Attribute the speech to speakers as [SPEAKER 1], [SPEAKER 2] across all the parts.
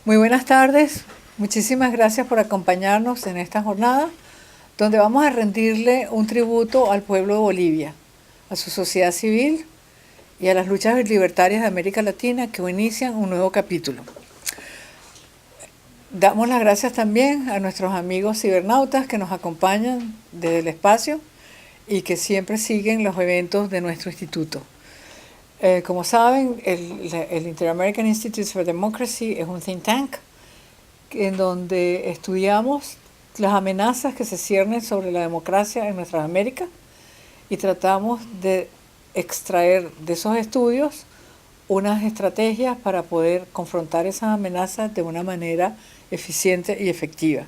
[SPEAKER 1] Muy buenas tardes, muchísimas gracias por acompañarnos en esta jornada donde vamos a rendirle un tributo al pueblo de Bolivia, a su sociedad civil y a las luchas libertarias de América Latina que inician un nuevo capítulo. Damos las gracias también a nuestros amigos cibernautas que nos acompañan desde el espacio y que siempre siguen los eventos de nuestro instituto. Como saben, el Inter-American Institute for Democracy es un think tank en donde estudiamos las amenazas que se ciernen sobre la democracia en nuestras Américas y tratamos de extraer de esos estudios unas estrategias para poder confrontar esas amenazas de una manera eficiente y efectiva.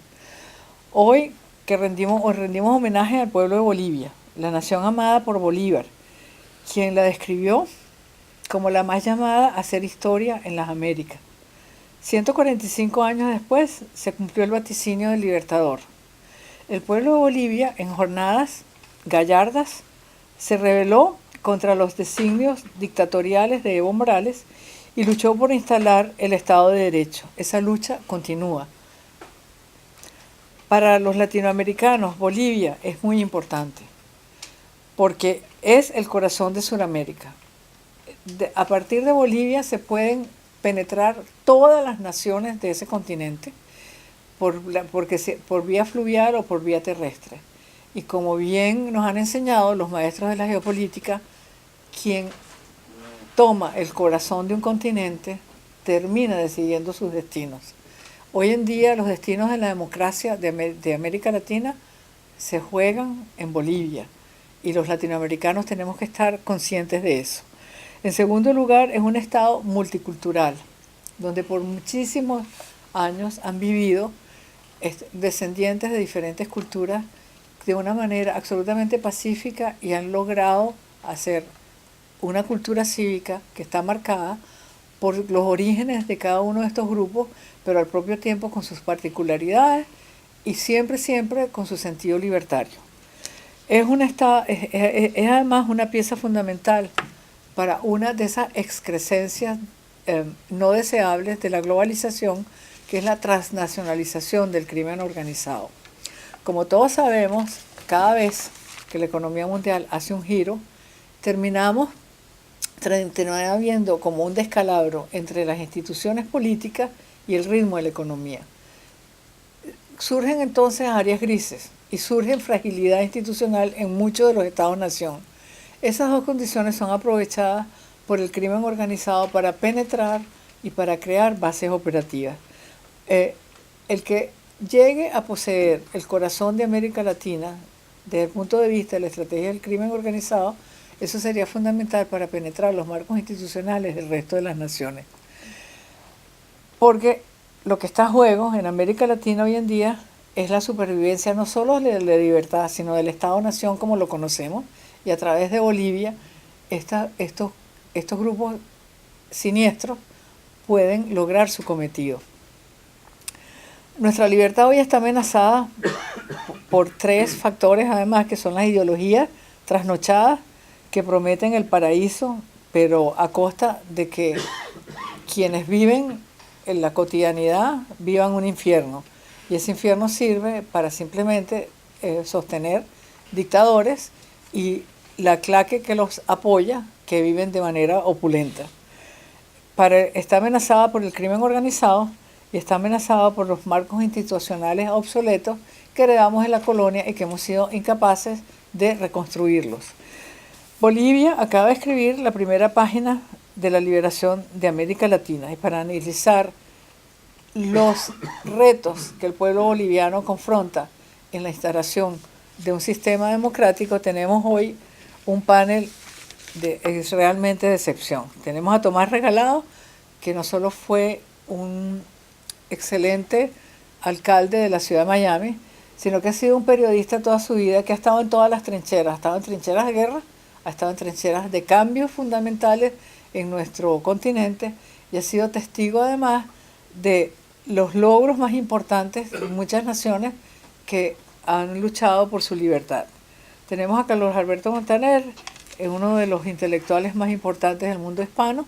[SPEAKER 1] Hoy rendimos homenaje al pueblo de Bolivia, la nación amada por Bolívar, quien la describió como la más llamada a hacer historia en las Américas. 145 años después se cumplió el vaticinio del Libertador. El pueblo de Bolivia, en jornadas gallardas, se rebeló contra los designios dictatoriales de Evo Morales y luchó por instalar el Estado de Derecho. Esa lucha continúa. Para los latinoamericanos, Bolivia es muy importante porque es el corazón de Sudamérica. A partir de Bolivia se pueden penetrar todas las naciones de ese continente por vía fluvial o por vía terrestre. Y como bien nos han enseñado los maestros de la geopolítica, quien toma el corazón de un continente termina decidiendo sus destinos. Hoy en día los destinos de la democracia de América Latina se juegan en Bolivia y los latinoamericanos tenemos que estar conscientes de eso. En segundo lugar, es un estado multicultural, donde por muchísimos años han vivido descendientes de diferentes culturas de una manera absolutamente pacífica y han logrado hacer una cultura cívica que está marcada por los orígenes de cada uno de estos grupos, pero al propio tiempo con sus particularidades y siempre con su sentido libertario. Es además una pieza fundamental para una de esas excrescencias no deseables de la globalización, que es la transnacionalización del crimen organizado. Como todos sabemos, cada vez que la economía mundial hace un giro, termina habiendo como un descalabro entre las instituciones políticas y el ritmo de la economía. Surgen entonces áreas grises y surge fragilidad institucional en muchos de los estados-nación. Esas dos condiciones son aprovechadas por el crimen organizado para penetrar y para crear bases operativas. El que llegue a poseer el corazón de América Latina, desde el punto de vista de la estrategia del crimen organizado, eso sería fundamental para penetrar los marcos institucionales del resto de las naciones. Porque lo que está en juego en América Latina hoy en día es la supervivencia no solo de la libertad, sino del Estado-nación como lo conocemos, y a través de Bolivia estos grupos siniestros pueden lograr su cometido. Nuestra libertad hoy está amenazada por tres factores, además, que son las ideologías trasnochadas que prometen el paraíso, pero a costa de que quienes viven en la cotidianidad vivan un infierno. Y ese infierno sirve para simplemente sostener dictadores y la clase que los apoya, que viven de manera opulenta. Está amenazada por el crimen organizado y está amenazada por los marcos institucionales obsoletos que heredamos en la colonia y que hemos sido incapaces de reconstruirlos. Bolivia acaba de escribir la primera página de la liberación de América Latina, y para analizar los retos que el pueblo boliviano confronta en la instalación de un sistema democrático, tenemos hoy un panel es realmente de excepción. Tenemos a Tomás Regalado, que no solo fue un excelente alcalde de la ciudad de Miami, sino que ha sido un periodista toda su vida, que ha estado en todas las trincheras, ha estado en trincheras de guerra, ha estado en trincheras de cambios fundamentales en nuestro continente y ha sido testigo además de los logros más importantes de muchas naciones que han luchado por su libertad. Tenemos a Carlos Alberto Montaner, uno de los intelectuales más importantes del mundo hispano,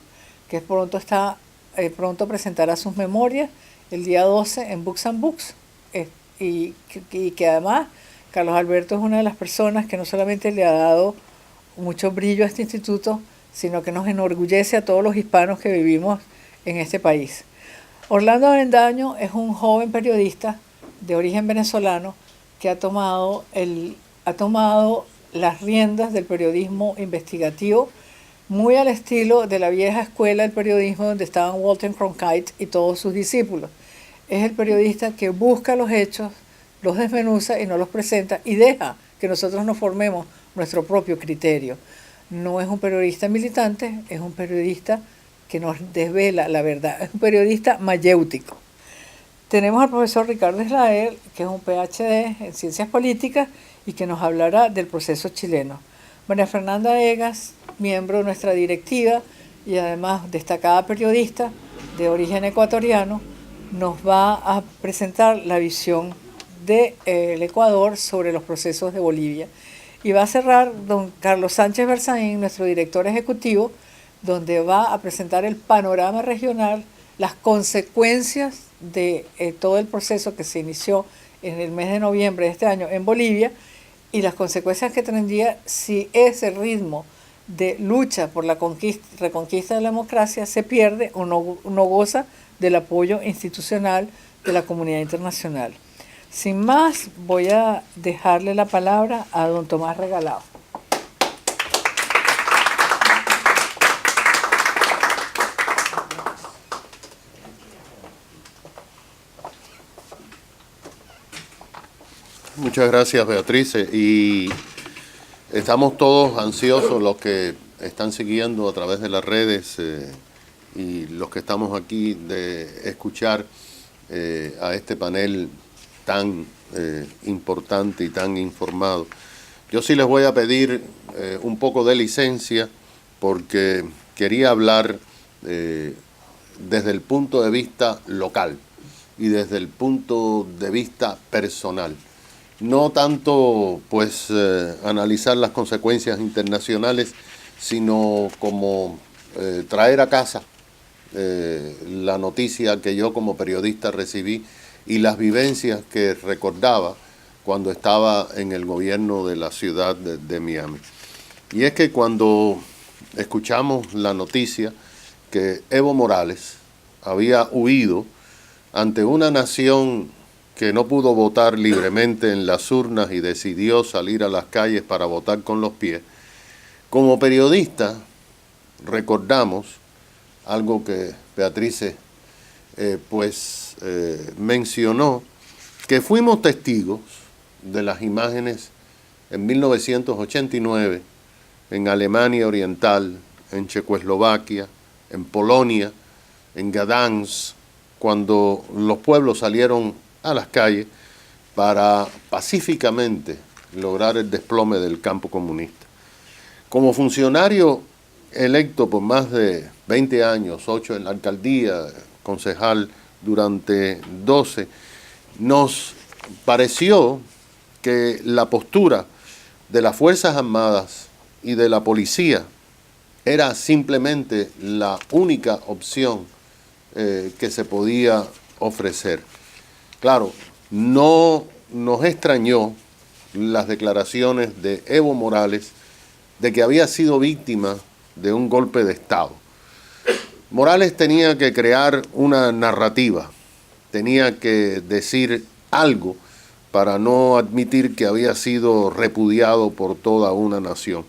[SPEAKER 1] que pronto presentará sus memorias el día 12 en Books and Books. Y que además Carlos Alberto es una de las personas que no solamente le ha dado mucho brillo a este instituto, sino que nos enorgullece a todos los hispanos que vivimos en este país. Orlando Avendaño es un joven periodista de origen venezolano que ha tomado las riendas del periodismo investigativo, muy al estilo de la vieja escuela del periodismo donde estaban Walter Cronkite y todos sus discípulos. Es el periodista que busca los hechos, los desmenuza y nos los presenta y deja que nosotros nos formemos nuestro propio criterio. No es un periodista militante, es un periodista que nos desvela la verdad, es un periodista mayéutico. Tenemos al profesor Ricardo Israel, que es un PhD en Ciencias Políticas y que nos hablará del proceso chileno. María Fernanda Egas, miembro de nuestra directiva y además destacada periodista de origen ecuatoriano, nos va a presentar la visión del Ecuador sobre los procesos de Bolivia. Y va a cerrar don Carlos Sánchez Berzaín, nuestro director ejecutivo, donde va a presentar el panorama regional, las consecuencias de todo el proceso que se inició en el mes de noviembre de este año en Bolivia y las consecuencias que tendría si ese ritmo de lucha por la reconquista de la democracia se pierde o no goza del apoyo institucional de la comunidad internacional. Sin más, voy a dejarle la palabra a don Tomás Regalado.
[SPEAKER 2] Muchas gracias, Beatriz. Y estamos todos ansiosos, los que están siguiendo a través de las redes y los que estamos aquí, de escuchar a este panel tan importante y tan informado. Yo sí les voy a pedir un poco de licencia porque quería hablar desde el punto de vista local y desde el punto de vista personal. No tanto pues analizar las consecuencias internacionales, sino como traer a casa la noticia que yo como periodista recibí y las vivencias que recordaba cuando estaba en el gobierno de la ciudad de Miami. Y es que cuando escuchamos la noticia que Evo Morales había huido ante una nación que no pudo votar libremente en las urnas y decidió salir a las calles para votar con los pies, como periodista recordamos algo que Beatriz mencionó, que fuimos testigos de las imágenes en 1989 en Alemania Oriental, en Checoslovaquia, en Polonia, en Gdansk, cuando los pueblos salieron a las calles para pacíficamente lograr el desplome del campo comunista. Como funcionario electo por más de 20 años, 8 en la alcaldía, concejal durante 12, nos pareció que la postura de las Fuerzas Armadas y de la policía era simplemente la única opción que se podía ofrecer. Claro, no nos extrañó las declaraciones de Evo Morales de que había sido víctima de un golpe de Estado. Morales tenía que crear una narrativa, tenía que decir algo para no admitir que había sido repudiado por toda una nación.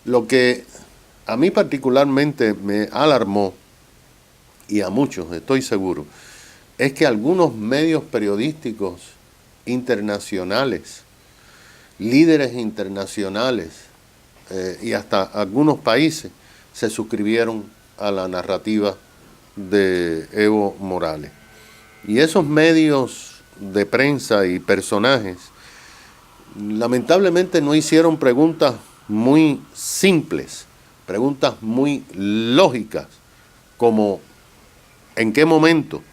[SPEAKER 2] Lo que a mí particularmente me alarmó, y a muchos estoy seguro, es que algunos medios periodísticos internacionales, líderes internacionales y hasta algunos países se suscribieron a la narrativa de Evo Morales. Y esos medios de prensa y personajes lamentablemente no hicieron preguntas muy simples, preguntas muy lógicas, como ¿en qué momento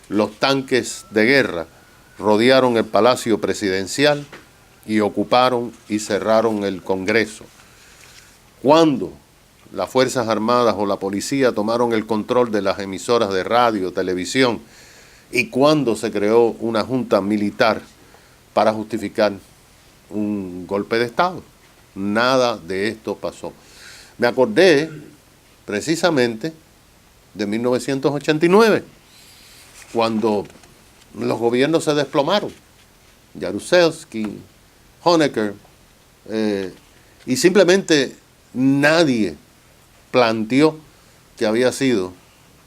[SPEAKER 2] los tanques de guerra rodearon el Palacio Presidencial y ocuparon y cerraron el Congreso? ¿Cuándo las Fuerzas Armadas o la policía tomaron el control de las emisoras de radio, televisión y cuándo se creó una junta militar para justificar un golpe de Estado. Nada de esto pasó. Me acordé precisamente de 1989, cuando los gobiernos se desplomaron. Jaruzelski, Honecker, y simplemente nadie planteó que había sido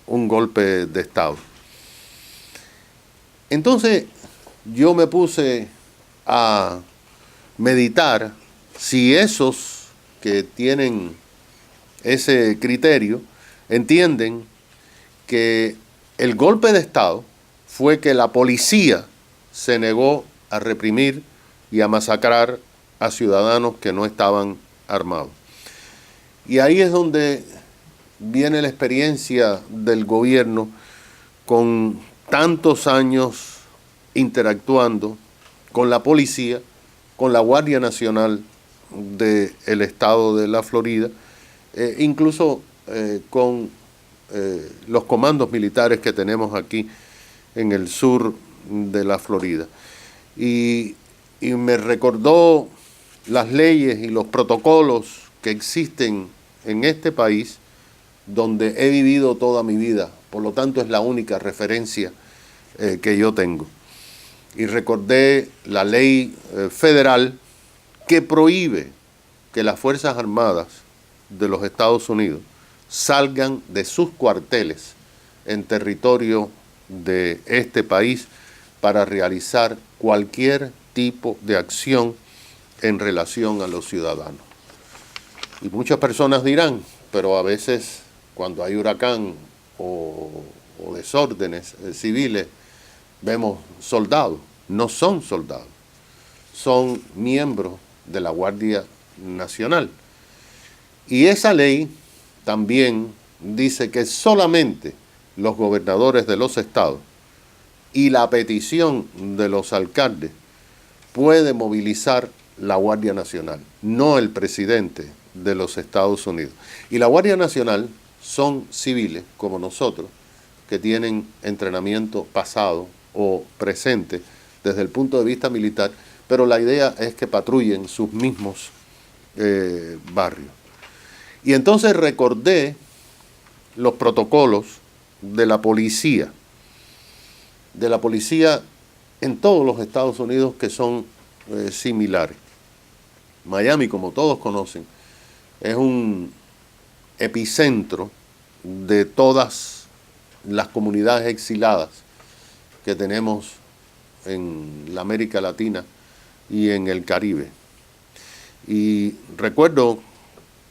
[SPEAKER 2] un golpe de Estado. Entonces yo me puse a meditar si esos que tienen ese criterio entienden que el golpe de Estado fue que la policía se negó a reprimir y a masacrar a ciudadanos que no estaban armados. Y ahí es donde viene la experiencia del gobierno con tantos años interactuando con la policía, con la Guardia Nacional del estado de la Florida, incluso con los comandos militares que tenemos aquí en el sur de la Florida. Y me recordó las leyes y los protocolos que existen en este país, donde he vivido toda mi vida. Por lo tanto, es la única referencia que yo tengo. Y recordé la ley federal que prohíbe que las Fuerzas Armadas de los Estados Unidos salgan de sus cuarteles en territorio de este país para realizar cualquier tipo de acción en relación a los ciudadanos. Y muchas personas dirán, pero a veces cuando hay huracán o desórdenes civiles, vemos soldados. No son soldados, son miembros de la Guardia Nacional. Y esa ley también dice que solamente los gobernadores de los estados y la petición de los alcaldes puede movilizar la Guardia Nacional, no el presidente de los Estados Unidos. Y la Guardia Nacional son civiles como nosotros, que tienen entrenamiento pasado o presente desde el punto de vista militar, pero la idea es que patrullen sus mismos barrios. Y entonces recordé los protocolos de la policía en todos los Estados Unidos, que son similares. Miami, como todos conocen, es un epicentro de todas las comunidades exiladas que tenemos en la América Latina y en el Caribe. Y recuerdo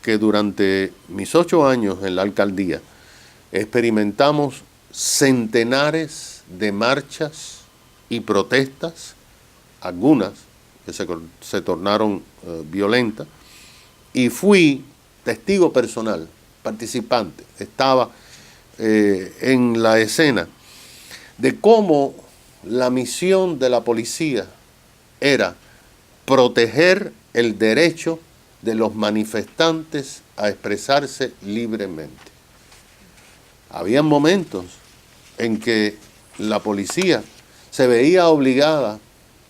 [SPEAKER 2] que durante mis 8 años en la alcaldía experimentamos centenares de marchas y protestas, algunas que se tornaron violentas, y fui testigo personal, participante, estaba en la escena de cómo la misión de la policía era proteger el derecho de los manifestantes a expresarse libremente. Había momentos en que la policía se veía obligada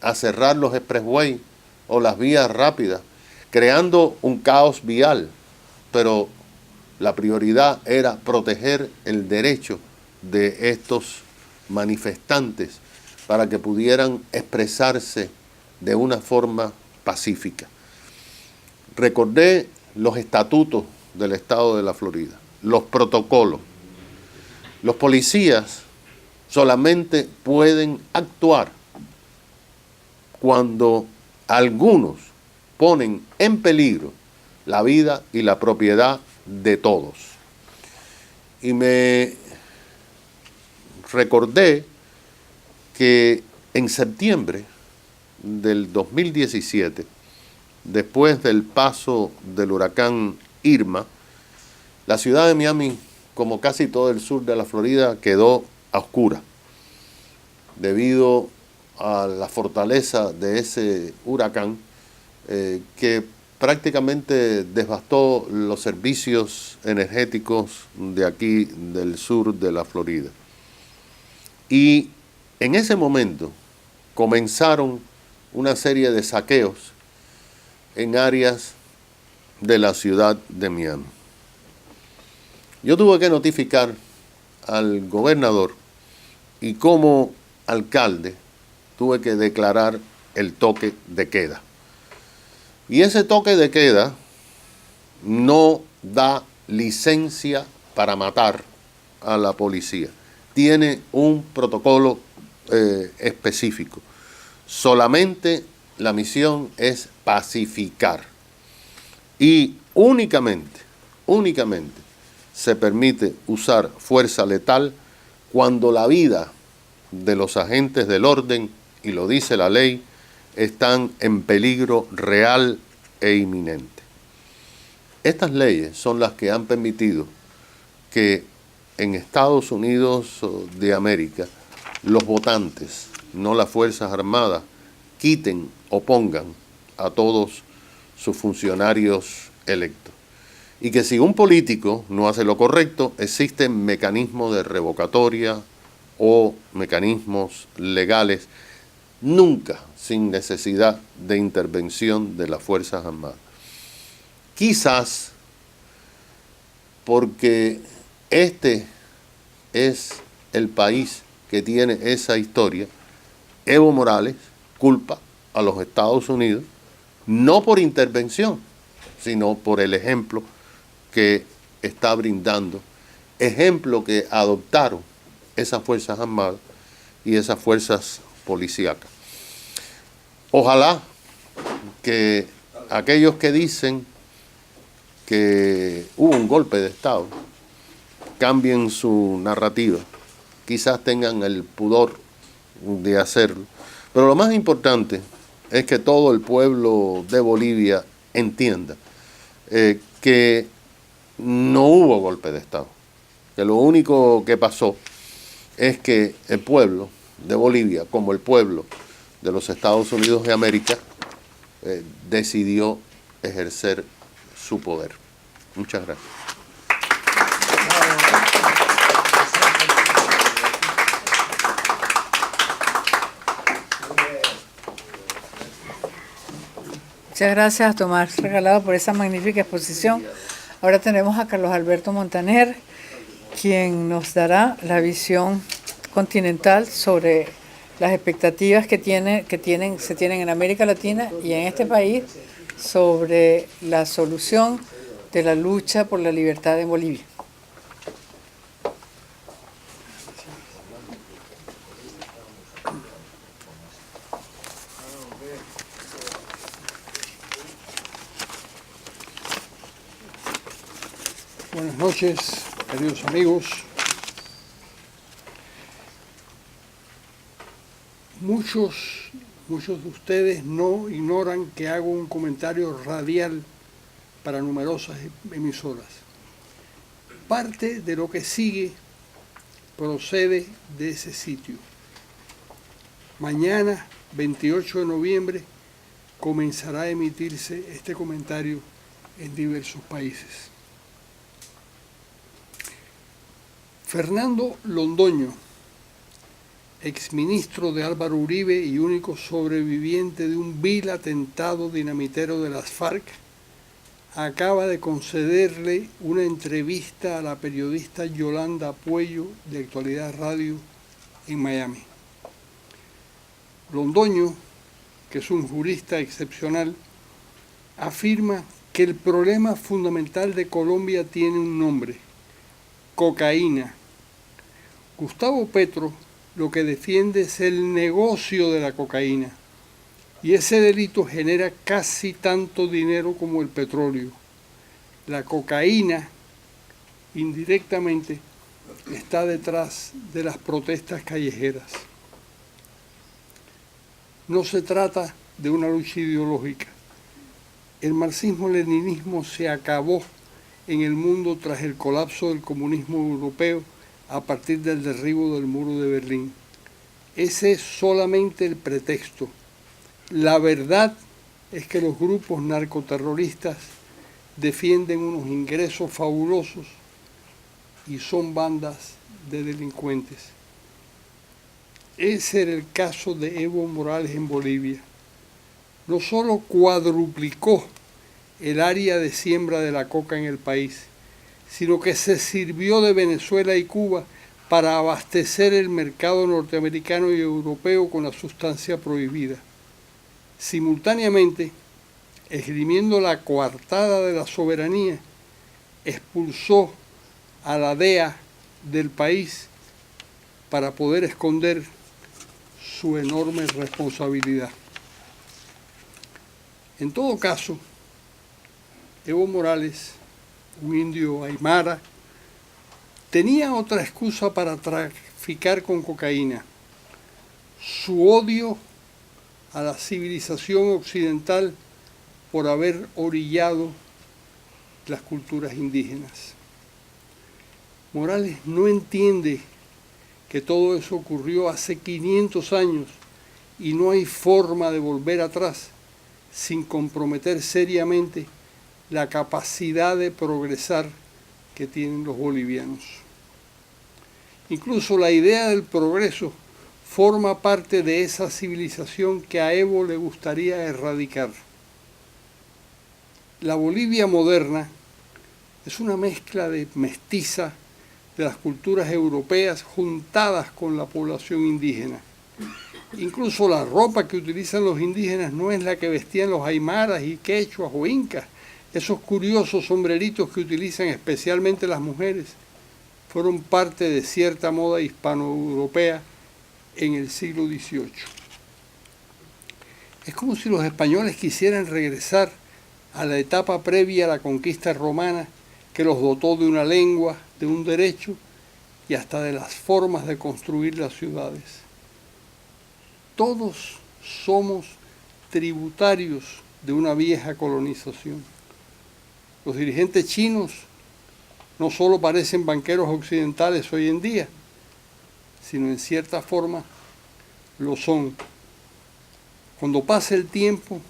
[SPEAKER 2] a cerrar los expressways o las vías rápidas, creando un caos vial, pero la prioridad era proteger el derecho de estos manifestantes para que pudieran expresarse de una forma pacífica. Recordé los estatutos del estado de la Florida, los protocolos. Los policías solamente pueden actuar cuando algunos ponen en peligro la vida y la propiedad de todos. Y me recordé que en septiembre del 2017, después del paso del huracán Irma, la ciudad de Miami, como casi todo el sur de la Florida, quedó a oscuras debido a la fortaleza de ese huracán que prácticamente devastó los servicios energéticos de aquí del sur de la Florida. Y En ese momento comenzaron una serie de saqueos en áreas de la ciudad de Miami. Yo tuve que notificar al gobernador y como alcalde tuve que declarar el toque de queda. Y ese toque de queda no da licencia para matar a la policía. Tiene un protocolo específico. Solamente la misión es pacificar. Y únicamente se permite usar fuerza letal cuando la vida de los agentes del orden, y lo dice la ley, están en peligro real e inminente. Estas leyes son las que han permitido que en Estados Unidos de América los votantes, no las Fuerzas Armadas, quiten o pongan a todos sus funcionarios electos. Y que si un político no hace lo correcto, existen mecanismos de revocatoria o mecanismos legales, nunca sin necesidad de intervención de las Fuerzas Armadas. Quizás porque este es el país que tiene esa historia, Evo Morales culpa a los Estados Unidos, no por intervención, sino por el ejemplo que está brindando, ejemplo que adoptaron esas Fuerzas Armadas y esas fuerzas policíacas. Ojalá que aquellos que dicen que hubo un golpe de Estado cambien su narrativa, quizás tengan el pudor de hacerlo, pero lo más importante es que todo el pueblo de Bolivia entienda que no hubo golpe de Estado, que lo único que pasó es que el pueblo de Bolivia, como el pueblo de los Estados Unidos de América, decidió ejercer su poder. Muchas gracias.
[SPEAKER 1] Muchas gracias, Tomás Regalado, por esa magnífica exposición. Ahora tenemos a Carlos Alberto Montaner, quien nos dará la visión continental sobre las expectativas se tienen en América Latina y en este país sobre la solución de la lucha por la libertad en Bolivia.
[SPEAKER 3] Buenas noches, queridos amigos. Muchos de ustedes no ignoran que hago un comentario radial para numerosas emisoras. Parte de lo que sigue procede de ese sitio. Mañana, 28 de noviembre, comenzará a emitirse este comentario en diversos países. Fernando Londoño, exministro de Álvaro Uribe y único sobreviviente de un vil atentado dinamitero de las FARC, acaba de concederle una entrevista a la periodista Yolanda Puello de Actualidad Radio en Miami. Londoño, que es un jurista excepcional, afirma que el problema fundamental de Colombia tiene un nombre: cocaína. Gustavo Petro lo que defiende es el negocio de la cocaína, y ese delito genera casi tanto dinero como el petróleo. La cocaína, indirectamente, está detrás de las protestas callejeras. No se trata de una lucha ideológica. El marxismo-leninismo se acabó en el mundo tras el colapso del comunismo europeo a partir del derribo del muro de Berlín. Ese es solamente el pretexto. La verdad es que los grupos narcoterroristas defienden unos ingresos fabulosos y son bandas de delincuentes. Ese era el caso de Evo Morales en Bolivia. No solo cuadruplicó el área de siembra de la coca en el país, sino que se sirvió de Venezuela y Cuba para abastecer el mercado norteamericano y europeo con la sustancia prohibida. Simultáneamente, esgrimiendo la coartada de la soberanía, expulsó a la DEA del país para poder esconder su enorme responsabilidad. En todo caso, Evo Morales, un indio aymara, tenía otra excusa para traficar con cocaína: su odio a la civilización occidental por haber orillado las culturas indígenas. Morales no entiende que todo eso ocurrió hace 500 años y no hay forma de volver atrás sin comprometer seriamente la capacidad de progresar que tienen los bolivianos. Incluso la idea del progreso forma parte de esa civilización que a Evo le gustaría erradicar. La Bolivia moderna es una mezcla de mestiza de las culturas europeas juntadas con la población indígena. Incluso la ropa que utilizan los indígenas no es la que vestían los aymaras y quechuas o incas. Esos curiosos sombreritos que utilizan especialmente las mujeres fueron parte de cierta moda hispanoeuropea en el siglo XVIII. Es como si los españoles quisieran regresar a la etapa previa a la conquista romana, que los dotó de una lengua, de un derecho y hasta de las formas de construir las ciudades. Todos somos tributarios de una vieja colonización. Los dirigentes chinos no solo parecen banqueros occidentales hoy en día, sino en cierta forma lo son. Cuando pase el tiempo,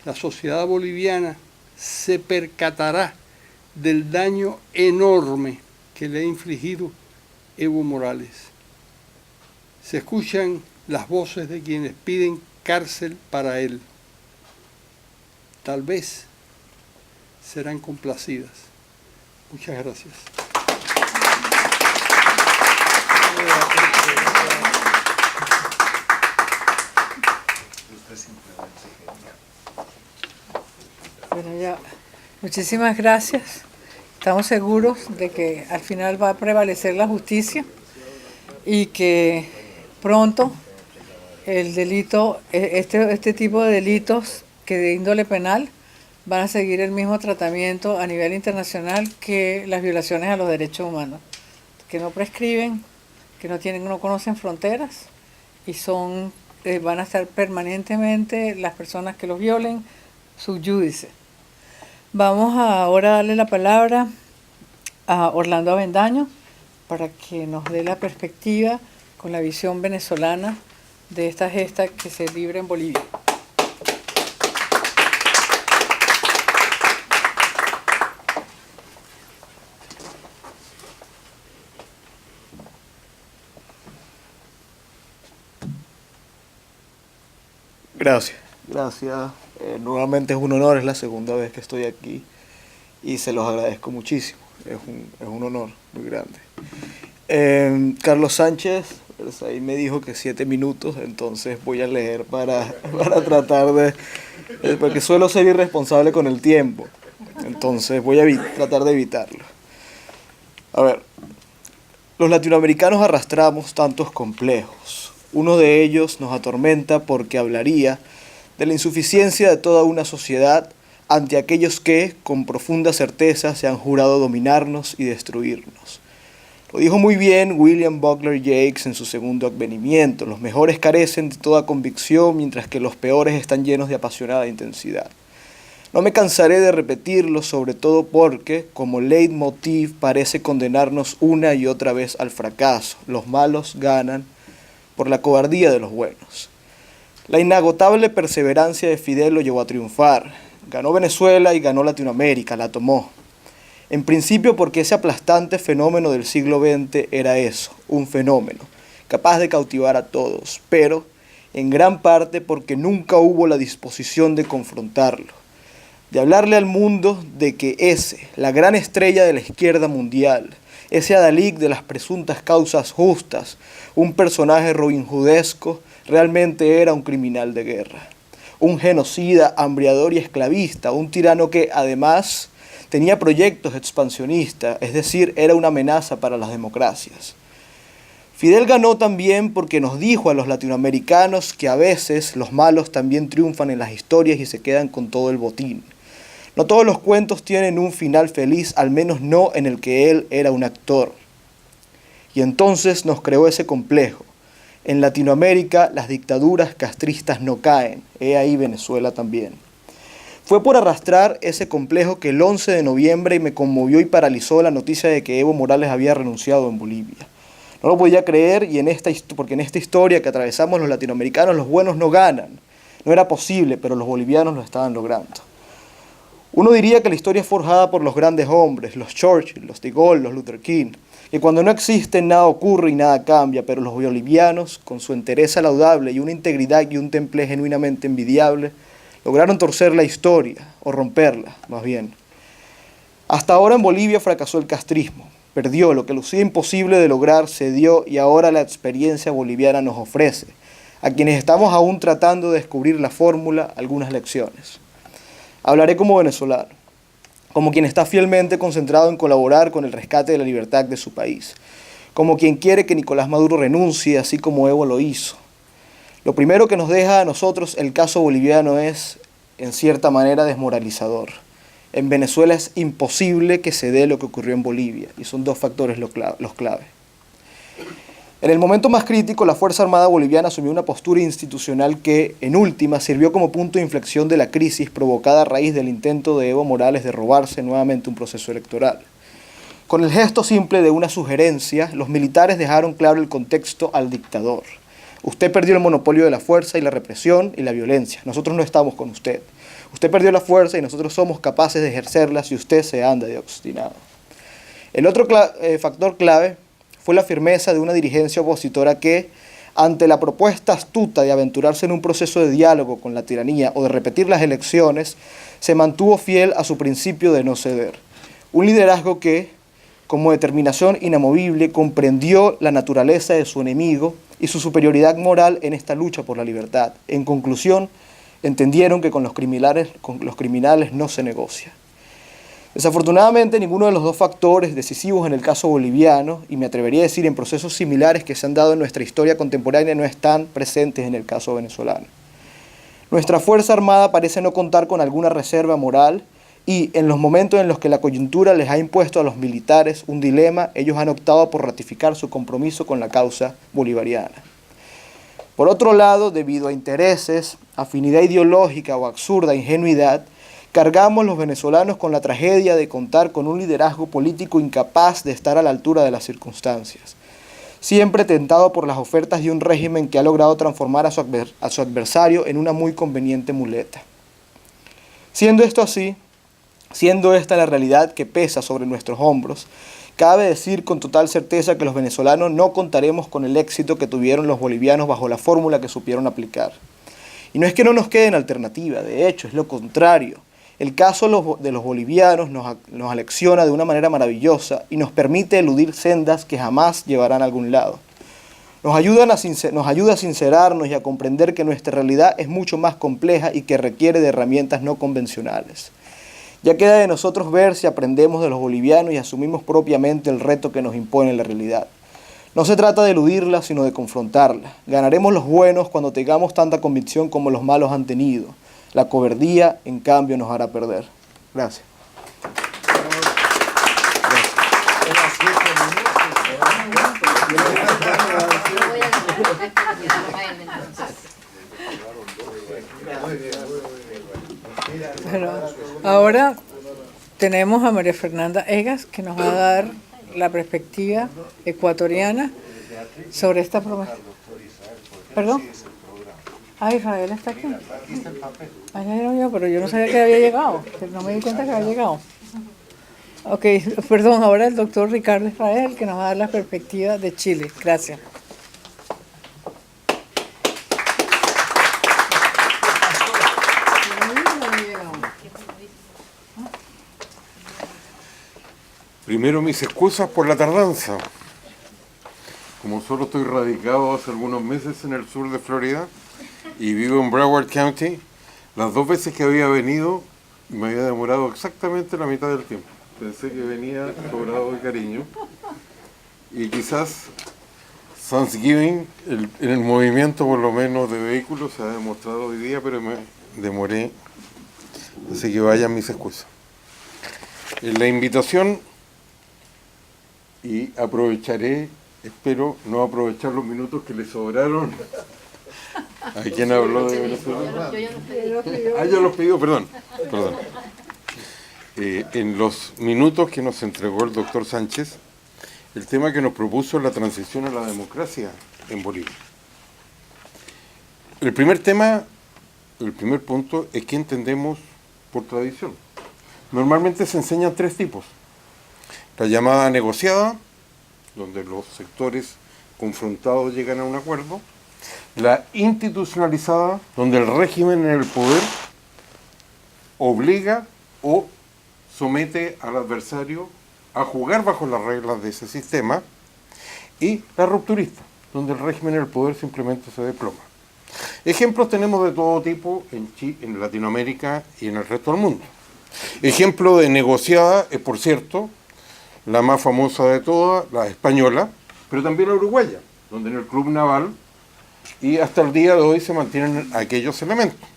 [SPEAKER 3] la sociedad boliviana se percatará del daño enorme que le ha infligido Evo Morales. Se escuchan las voces de quienes piden cárcel para él. Tal vez serán complacidas. Muchas gracias.
[SPEAKER 1] Bueno, ya, muchísimas gracias. Estamos seguros de que al final va a prevalecer la justicia y que pronto el delito, este tipo de delitos que de índole penal van a seguir el mismo tratamiento a nivel internacional que las violaciones a los derechos humanos, que no prescriben, que no conocen fronteras y van a estar permanentemente las personas que los violen sub judice. Vamos ahora a darle la palabra a Orlando Avendaño para que nos dé la perspectiva con la visión venezolana de esta gesta que se libra en Bolivia.
[SPEAKER 4] Gracias. Nuevamente es un honor, es la segunda vez que estoy aquí y se los agradezco muchísimo. Es un honor muy grande. Carlos Sánchez, pues, ahí me dijo que 7 minutos, entonces voy a leer para tratar de... porque suelo ser irresponsable con el tiempo, entonces voy a tratar de evitarlo. A ver, los latinoamericanos arrastramos tantos complejos. Uno de ellos nos atormenta porque hablaría de la insuficiencia de toda una sociedad ante aquellos que, con profunda certeza, se han jurado dominarnos y destruirnos. Lo dijo muy bien William Butler Yeats en su segundo advenimiento: los mejores carecen de toda convicción, mientras que los peores están llenos de apasionada intensidad. No me cansaré de repetirlo, sobre todo porque, como leitmotiv, parece condenarnos una y otra vez al fracaso. Los malos ganan por la cobardía de los buenos. La inagotable perseverancia de Fidel lo llevó a triunfar. Ganó Venezuela y ganó Latinoamérica, la tomó. En principio porque ese aplastante fenómeno del siglo XX era eso, un fenómeno, capaz de cautivar a todos, pero en gran parte porque nunca hubo la disposición de confrontarlo, de hablarle al mundo de que ese, la gran estrella de la izquierda mundial, ese adalid de las presuntas causas justas, un personaje robinhoodesco, realmente era un criminal de guerra, un genocida, hambriador y esclavista, un tirano que además tenía proyectos expansionistas, es decir, era una amenaza para las democracias. Fidel ganó también porque nos dijo a los latinoamericanos que a veces los malos también triunfan en las historias y se quedan con todo el botín. No todos los cuentos tienen un final feliz, al menos no en el que él era un actor. Y entonces nos creó ese complejo. En Latinoamérica las dictaduras castristas no caen, he ahí Venezuela también. Fue por arrastrar ese complejo que el 11 de noviembre me conmovió y paralizó la noticia de que Evo Morales había renunciado en Bolivia. No lo podía creer porque en esta historia que atravesamos los latinoamericanos los buenos no ganan. No era posible, pero los bolivianos lo estaban logrando. Uno diría que la historia es forjada por los grandes hombres, los Churchill, los de Gaulle, los Luther King, que cuando no existen nada ocurre y nada cambia, pero los bolivianos, con su entereza laudable y una integridad y un temple genuinamente envidiable, lograron torcer la historia, o romperla, más bien. Hasta ahora en Bolivia fracasó el castrismo, perdió lo que lucía imposible de lograr, se dio y ahora la experiencia boliviana nos ofrece, a quienes estamos aún tratando de descubrir la fórmula, algunas lecciones. Hablaré como venezolano, como quien está fielmente concentrado en colaborar con el rescate de la libertad de su país, como quien quiere que Nicolás Maduro renuncie, así como Evo lo hizo. Lo primero que nos deja a nosotros el caso boliviano es, en cierta manera, desmoralizador. En Venezuela es imposible que se dé lo que ocurrió en Bolivia, y son dos factores los clave. En el momento más crítico, la Fuerza Armada Boliviana asumió una postura institucional que, en última, sirvió como punto de inflexión de la crisis provocada a raíz del intento de Evo Morales de robarse nuevamente un proceso electoral. Con el gesto simple de una sugerencia, los militares dejaron claro el contexto al dictador. Usted perdió el monopolio de la fuerza y la represión y la violencia. Nosotros no estamos con usted. Usted perdió la fuerza y nosotros somos capaces de ejercerla si usted se anda de obstinado. El otro factor clave fue la firmeza de una dirigencia opositora que, ante la propuesta astuta de aventurarse en un proceso de diálogo con la tiranía o de repetir las elecciones, se mantuvo fiel a su principio de no ceder. Un liderazgo que, como determinación inamovible, comprendió la naturaleza de su enemigo y su superioridad moral en esta lucha por la libertad. En conclusión, entendieron que con los criminales no se negocia. Desafortunadamente, ninguno de los dos factores decisivos en el caso boliviano, y me atrevería a decir en procesos similares que se han dado en nuestra historia contemporánea, no están presentes en el caso venezolano. Nuestra Fuerza Armada parece no contar con alguna reserva moral y en los momentos en los que la coyuntura les ha impuesto a los militares un dilema, ellos han optado por ratificar su compromiso con la causa bolivariana. Por otro lado, debido a intereses, afinidad ideológica o absurda ingenuidad, cargamos los venezolanos con la tragedia de contar con un liderazgo político incapaz de estar a la altura de las circunstancias, siempre tentado por las ofertas de un régimen que ha logrado transformar a su adversario en una muy conveniente muleta. Siendo esto así, siendo esta la realidad que pesa sobre nuestros hombros, cabe decir con total certeza que los venezolanos no contaremos con el éxito que tuvieron los bolivianos bajo la fórmula que supieron aplicar. Y no es que no nos queden alternativa, de hecho, es lo contrario. El caso de los bolivianos nos alecciona de una manera maravillosa y nos permite eludir sendas que jamás llevarán a algún lado. Nos ayuda a sincerarnos y a comprender que nuestra realidad es mucho más compleja y que requiere de herramientas no convencionales. Ya queda de nosotros ver si aprendemos de los bolivianos y asumimos propiamente el reto que nos impone la realidad. No se trata de eludirla, sino de confrontarla. Ganaremos los buenos cuando tengamos tanta convicción como los malos han tenido. La cobardía, en cambio, nos hará perder. Gracias.
[SPEAKER 1] Bueno, ahora tenemos a María Fernanda Egas, que nos va a dar la perspectiva ecuatoriana sobre esta promesa. ¿Perdón? Ah, Israel está aquí. Ah, ya era yo, pero yo no sabía que había llegado. No me di cuenta que había llegado. Ok, perdón, ahora el doctor Ricardo Israel, que nos va a dar la perspectiva de Chile. Gracias.
[SPEAKER 5] Primero, mis excusas por la tardanza. Como solo estoy radicado hace algunos meses en el sur de Florida y vivo en Broward County, las 2 veces que había venido me había demorado exactamente la mitad del tiempo. Pensé que venía sobrado de cariño y quizás Thanksgiving, en el movimiento por lo menos de vehículos, se ha demostrado hoy día, pero me demoré, así que vayan mis excusas. En la invitación, y aprovecharé, espero no aprovechar los minutos que le sobraron a quien habló de Venezuela. Ya los pidió, perdón. En los minutos que nos entregó el doctor Sánchez, el tema que nos propuso es la transición a la democracia en Bolivia. El primer tema, el primer punto es que entendemos por tradición. Normalmente se enseñan 3 tipos. La llamada negociada, donde los sectores confrontados llegan a un acuerdo. La institucionalizada, donde el régimen en el poder obliga o somete al adversario a jugar bajo las reglas de ese sistema. Y la rupturista, donde el régimen en el poder simplemente se desploma. Ejemplos tenemos de todo tipo en Latinoamérica y en el resto del mundo. Ejemplo de negociada es, por cierto, la más famosa de todas, la española, pero también la uruguaya, donde en el Club Naval y hasta el día de hoy se mantienen aquellos elementos.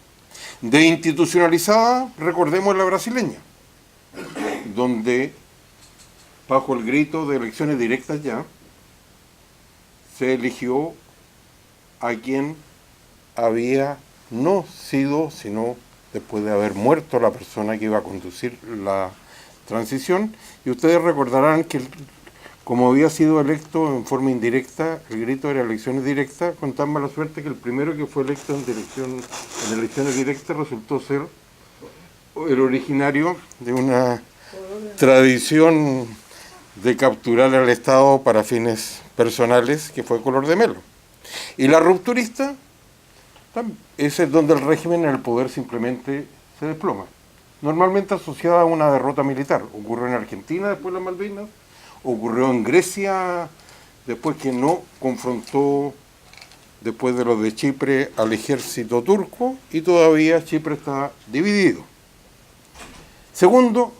[SPEAKER 5] De institucionalizada, recordemos la brasileña, donde bajo el grito de elecciones directas ya, se eligió a quien había no sido, sino después de haber muerto la persona que iba a conducir la transición, y ustedes recordarán que como había sido electo en forma indirecta, el grito era elecciones directas, con tan mala suerte que el primero que fue electo en elecciones directas resultó ser el originario de una tradición de capturar al Estado para fines personales, que fue Color de Melo. Y la rupturista es donde el régimen en el poder simplemente se desploma. Normalmente asociada a una derrota militar. Ocurrió en Argentina después de las Malvinas, ocurrió en Grecia después que no confrontó, después de los de Chipre, al ejército turco, y todavía Chipre está dividido. Segundo,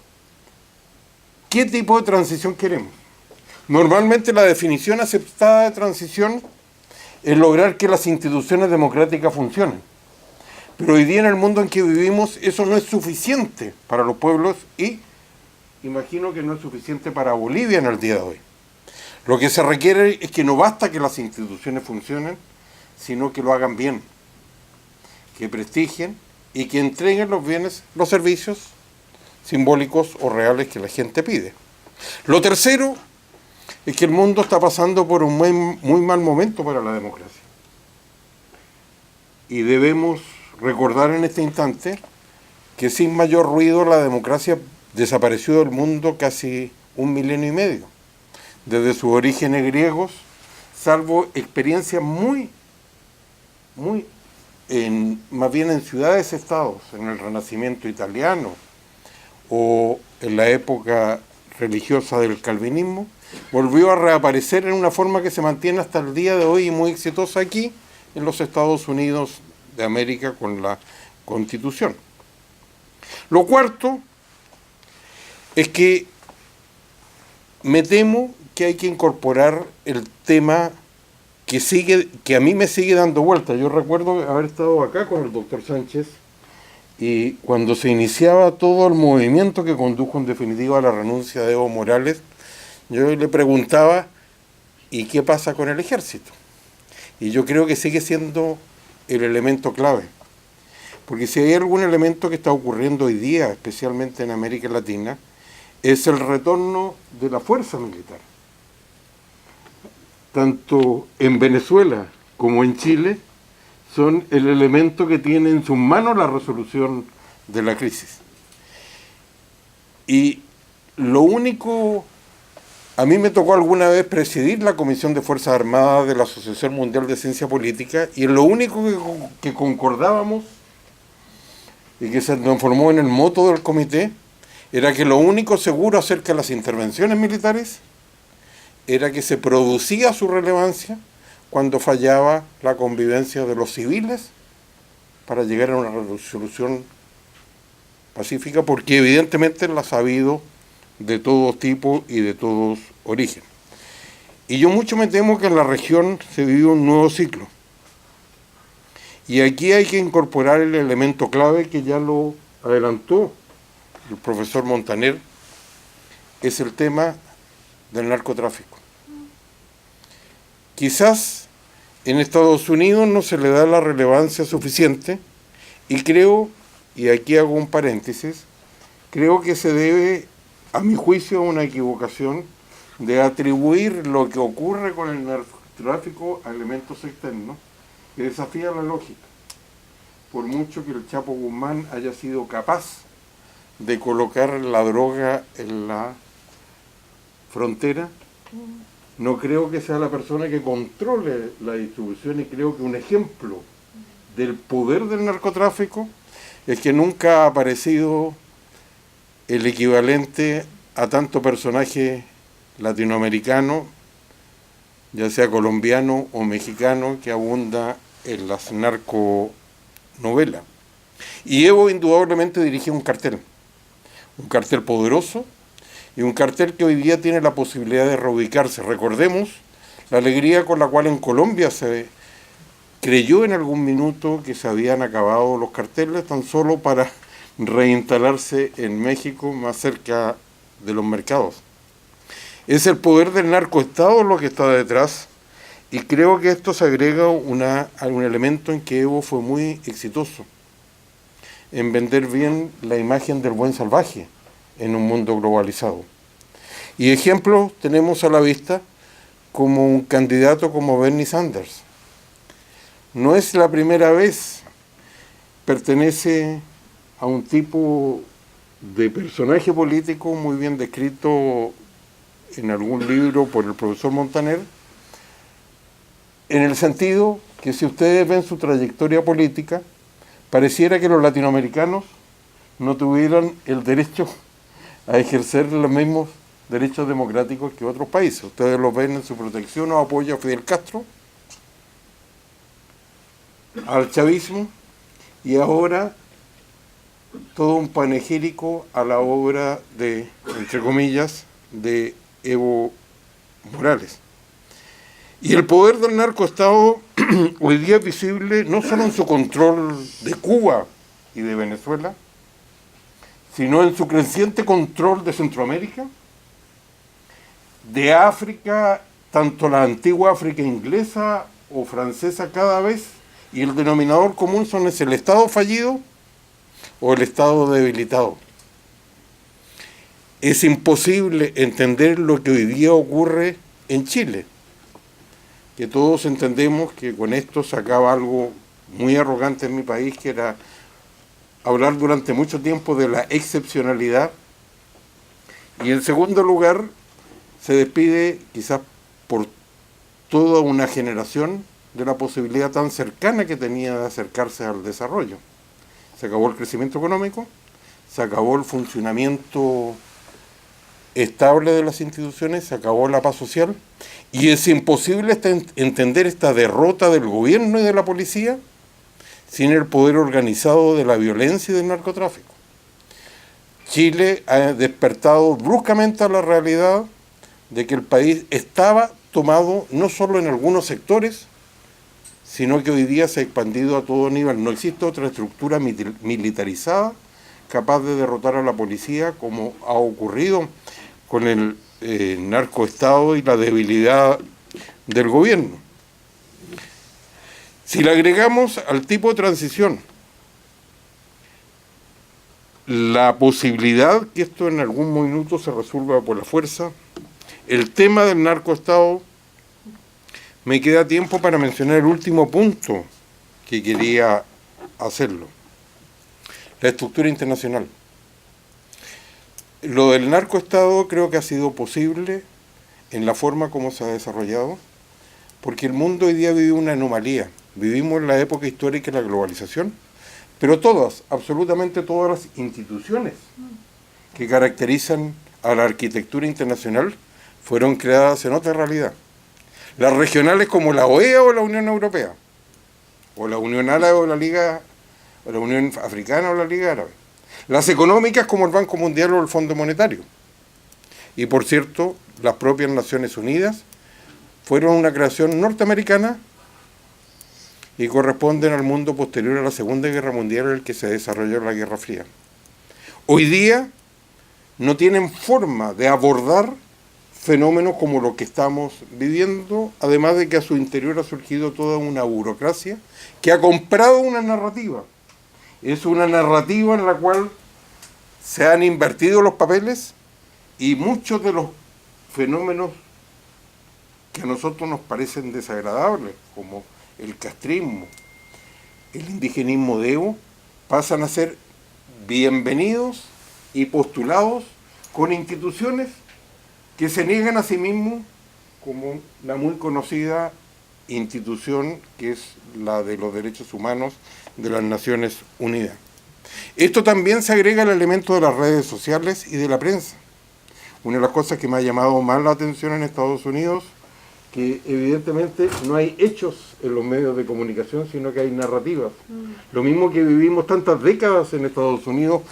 [SPEAKER 5] ¿qué tipo de transición queremos? Normalmente la definición aceptada de transición es lograr que las instituciones democráticas funcionen. Pero hoy día en el mundo en que vivimos eso no es suficiente para los pueblos y imagino que no es suficiente para Bolivia en el día de hoy. Lo que se requiere es que no basta que las instituciones funcionen, sino que lo hagan bien, que prestigien y que entreguen los bienes, los servicios simbólicos o reales que la gente pide. Lo tercero es que el mundo está pasando por un muy mal momento para la democracia. Y debemos recordar en este instante que sin mayor ruido la democracia desapareció del mundo casi 1 milenio y medio, desde sus orígenes griegos, salvo experiencias más bien en ciudades-estados, en el Renacimiento italiano o en la época religiosa del calvinismo, volvió a reaparecer en una forma que se mantiene hasta el día de hoy y muy exitosa aquí en los Estados Unidos de América con la Constitución. Lo cuarto es que me temo que hay que incorporar el tema que a mí me sigue dando vuelta. Yo recuerdo haber estado acá con el doctor Sánchez y cuando se iniciaba todo el movimiento que condujo en definitiva a la renuncia de Evo Morales, yo le preguntaba, ¿y qué pasa con el ejército? Y yo creo que sigue siendo el elemento clave. Porque si hay algún elemento que está ocurriendo hoy día, especialmente en América Latina, es el retorno de la fuerza militar. Tanto en Venezuela como en Chile son el elemento que tiene en sus manos la resolución de la crisis. Y lo único, a mí me tocó alguna vez presidir la Comisión de Fuerzas Armadas de la Asociación Mundial de Ciencia Política, y lo único que concordábamos y que se transformó en el moto del comité era que lo único seguro acerca de las intervenciones militares era que se producía su relevancia cuando fallaba la convivencia de los civiles para llegar a una resolución pacífica, porque evidentemente las ha habido de todo tipo y de todos orígenes. Y yo mucho me temo que en la región se vive un nuevo ciclo. Y aquí hay que incorporar el elemento clave que ya lo adelantó el profesor Montaner, es el tema del narcotráfico. Quizás en Estados Unidos no se le da la relevancia suficiente y creo, y aquí hago un paréntesis, creo que se debe, a mi juicio, a una equivocación de atribuir lo que ocurre con el narcotráfico a elementos externos que desafían la lógica. Por mucho que el Chapo Guzmán haya sido capaz de colocar la droga en la frontera, no creo que sea la persona que controle la distribución, y creo que un ejemplo del poder del narcotráfico es que nunca ha aparecido el equivalente a tanto personaje latinoamericano, ya sea colombiano o mexicano, que abunda en las narconovelas. Y Evo indudablemente dirigía un cartel poderoso, y un cartel que hoy día tiene la posibilidad de reubicarse. Recordemos la alegría con la cual en Colombia se creyó en algún minuto que se habían acabado los carteles, tan solo para reinstalarse en México, más cerca de los mercados. Es el poder del narcoestado lo que está detrás, y creo que esto se agrega a un elemento en que Evo fue muy exitoso, en vender bien la imagen del buen salvaje en un mundo globalizado. Y ejemplos tenemos a la vista, como un candidato como Bernie Sanders. No es la primera vez, pertenece a un tipo de personaje político muy bien descrito en algún libro por el profesor Montaner, en el sentido que si ustedes ven su trayectoria política, pareciera que los latinoamericanos no tuvieran el derecho a ejercer los mismos derechos democráticos que otros países. Ustedes los ven en su protección o apoyo a Fidel Castro, al chavismo, y ahora todo un panegírico a la obra de, entre comillas, de Evo Morales. Y el poder del narcoestado hoy día es visible no solo en su control de Cuba y de Venezuela, sino en su creciente control de Centroamérica, de África, tanto la antigua África inglesa o francesa cada vez, y el denominador común son el Estado fallido o el Estado debilitado. Es imposible entender lo que hoy día ocurre en Chile, que todos entendemos que con esto se acaba algo muy arrogante en mi país, que era hablar durante mucho tiempo de la excepcionalidad, y en segundo lugar se despide quizás por toda una generación de la posibilidad tan cercana que tenía de acercarse al desarrollo. Se acabó el crecimiento económico, se acabó el funcionamiento estable de las instituciones, se acabó la paz social, y es imposible entender esta derrota del gobierno y de la policía sin el poder organizado de la violencia y del narcotráfico. Chile ha despertado bruscamente a la realidad de que el país estaba tomado no solo en algunos sectores, sino que hoy día se ha expandido a todo nivel. No existe otra estructura militarizada capaz de derrotar a la policía, como ha ocurrido con el narcoestado y la debilidad del gobierno. Si le agregamos al tipo de transición la posibilidad que esto en algún minuto se resuelva por la fuerza, el tema del narcoestado, me queda tiempo para mencionar el último punto que quería hacerlo: la estructura internacional. Lo del narcoestado creo que ha sido posible en la forma como se ha desarrollado, porque el mundo hoy día vive una anomalía. Vivimos en la época histórica de la globalización, pero todas, absolutamente todas las instituciones que caracterizan a la arquitectura internacional fueron creadas en otra realidad. Las regionales como la OEA o la Unión Europea, o la Unión Árabe o la Liga, o la Unión Africana o la Liga Árabe. Las económicas como el Banco Mundial o el Fondo Monetario. Y por cierto, las propias Naciones Unidas fueron una creación norteamericana y corresponden al mundo posterior a la Segunda Guerra Mundial en el que se desarrolló la Guerra Fría. Hoy día no tienen forma de abordar fenómenos como lo que estamos viviendo, además de que a su interior ha surgido toda una burocracia que ha comprado una narrativa. Es una narrativa en la cual se han invertido los papeles y muchos de los fenómenos que a nosotros nos parecen desagradables, como el castrismo, el indigenismo de Evo, pasan a ser bienvenidos y postulados con instituciones que se niegan a sí mismos, como la muy conocida institución que es la de los derechos humanos de las Naciones Unidas. Esto también se agrega al elemento de las redes sociales y de la prensa. Una de las cosas que me ha llamado más la atención en Estados Unidos, que evidentemente no hay hechos en los medios de comunicación, sino que hay narrativas. Lo mismo que vivimos tantas décadas en Estados Unidos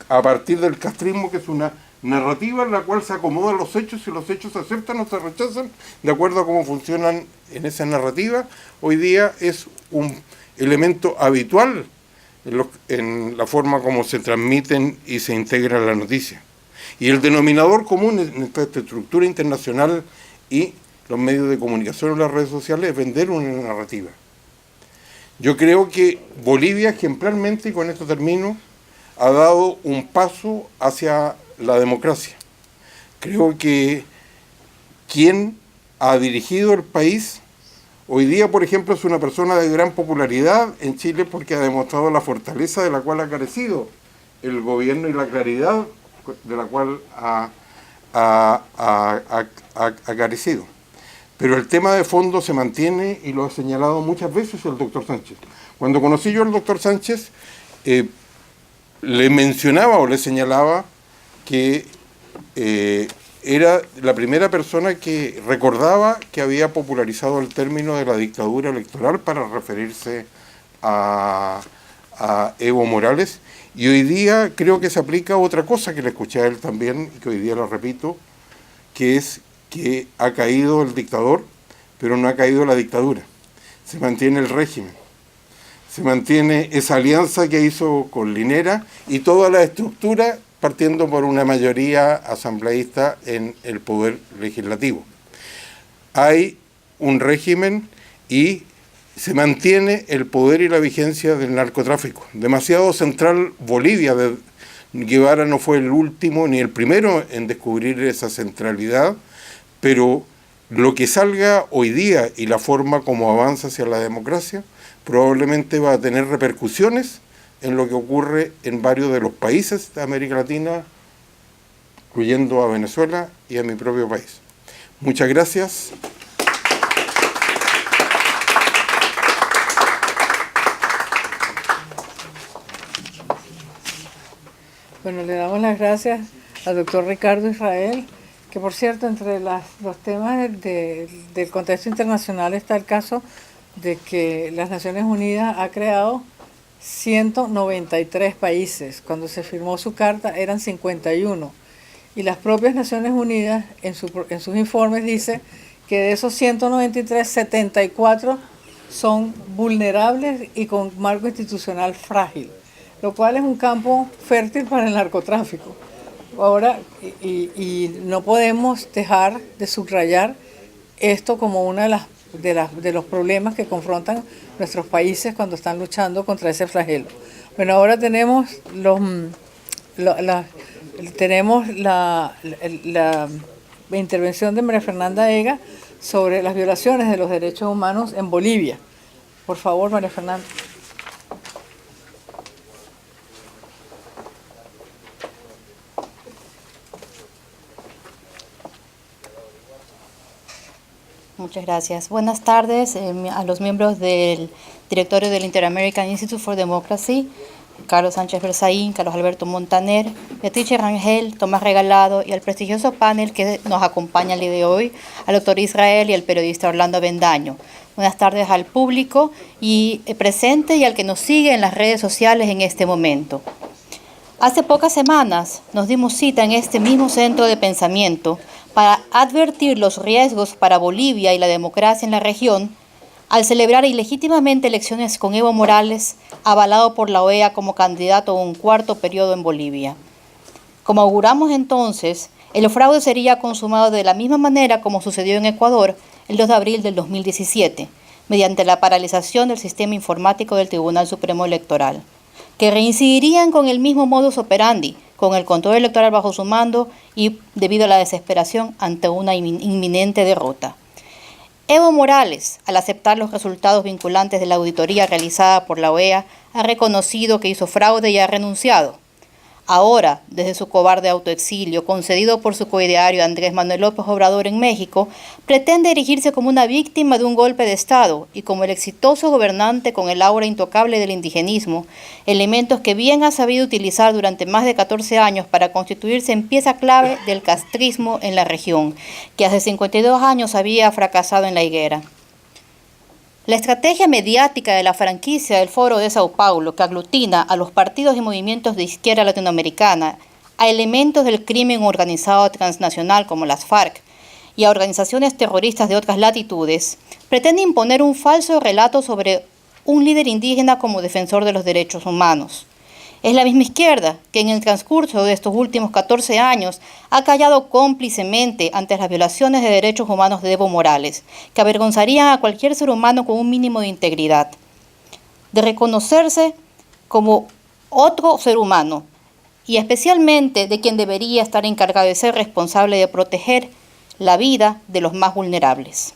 [SPEAKER 5] a partir del castrismo, que es una narrativa en la cual se acomodan los hechos y los hechos se aceptan o se rechazan de acuerdo a cómo funcionan en esa narrativa. Hoy día es un elemento habitual en la forma como se transmiten y se integran las noticias. Y el denominador común en esta estructura internacional y los medios de comunicación o las redes sociales es vender una narrativa. Yo creo que Bolivia ejemplarmente, y con esto termino, ha dado un paso hacia la democracia. Creo que quien ha dirigido el país hoy día, por ejemplo, es una persona de gran popularidad en Chile porque ha demostrado la fortaleza de la cual ha carecido el gobierno y la claridad de la cual ha carecido. Pero el tema de fondo se mantiene y lo ha señalado muchas veces el doctor Sánchez. Cuando conocí yo al doctor Sánchez, le mencionaba o le señalaba que era la primera persona que recordaba que había popularizado el término de la dictadura electoral para referirse a Evo Morales, y hoy día creo que se aplica otra cosa que le escuché a él también, y que hoy día lo repito, que es que ha caído el dictador, pero no ha caído la dictadura. Se mantiene el régimen, se mantiene esa alianza que hizo con Linera y toda la estructura partiendo por una mayoría asambleísta en el poder legislativo. Hay un régimen y se mantiene el poder y la vigencia del narcotráfico. Demasiado central Bolivia. Guevara no fue el último ni el primero en descubrir esa centralidad, pero lo que salga hoy día y la forma como avanza hacia la democracia probablemente va a tener repercusiones en lo que ocurre en varios de los países de América Latina, incluyendo a Venezuela y a mi propio país. Muchas gracias.
[SPEAKER 1] Bueno, le damos las gracias al doctor Ricardo Israel, que por cierto, entre los temas del contexto internacional está el caso de que las Naciones Unidas ha creado 193 países. Cuando se firmó su carta eran 51. Y las propias Naciones Unidas en sus informes dice que de esos 193, 74 son vulnerables y con marco institucional frágil, lo cual es un campo fértil para el narcotráfico. Ahora, y no podemos dejar de subrayar esto como uno de los problemas que confrontan nuestros países cuando están luchando contra ese flagelo. Bueno, ahora tenemos la intervención de María Fernanda Ega sobre las violaciones de los derechos humanos en Bolivia. Por favor, María Fernanda.
[SPEAKER 6] Muchas gracias. Buenas tardes a los miembros del directorio del Inter-American Institute for Democracy, Carlos Sánchez Berzaín, Carlos Alberto Montaner, Beatriz Rangel, Tomás Regalado y al prestigioso panel que nos acompaña el día de hoy, al doctor Israel y al periodista Orlando Bendaño. Buenas tardes al público y presente y al que nos sigue en las redes sociales en este momento. Hace pocas semanas nos dimos cita en este mismo centro de pensamiento para advertir los riesgos para Bolivia y la democracia en la región al celebrar ilegítimamente elecciones con Evo Morales, avalado por la OEA como candidato a un cuarto periodo en Bolivia. Como auguramos entonces, el fraude sería consumado de la misma manera como sucedió en Ecuador el 2 de abril del 2017, mediante la paralización del sistema informático del Tribunal Supremo Electoral, que reincidirían con el mismo modus operandi, con el control electoral bajo su mando y debido a la desesperación ante una inminente derrota. Evo Morales, al aceptar los resultados vinculantes de la auditoría realizada por la OEA, ha reconocido que hizo fraude y ha renunciado. Ahora, desde su cobarde autoexilio, concedido por su coideario Andrés Manuel López Obrador en México, pretende erigirse como una víctima de un golpe de Estado y como el exitoso gobernante con el aura intocable del indigenismo, elementos que bien ha sabido utilizar durante más de 14 años para constituirse en pieza clave del castrismo en la región, que hace 52 años había fracasado en la higuera. La estrategia mediática de la franquicia del Foro de Sao Paulo, que aglutina a los partidos y movimientos de izquierda latinoamericana, a elementos del crimen organizado transnacional como las FARC y a organizaciones terroristas de otras latitudes, pretende imponer un falso relato sobre un líder indígena como defensor de los derechos humanos. Es la misma izquierda que en el transcurso de estos últimos 14 años ha callado cómplicemente ante las violaciones de derechos humanos de Evo Morales, que avergonzarían a cualquier ser humano con un mínimo de integridad, de reconocerse como otro ser humano y especialmente de quien debería estar encargado de ser responsable de proteger la vida de los más vulnerables.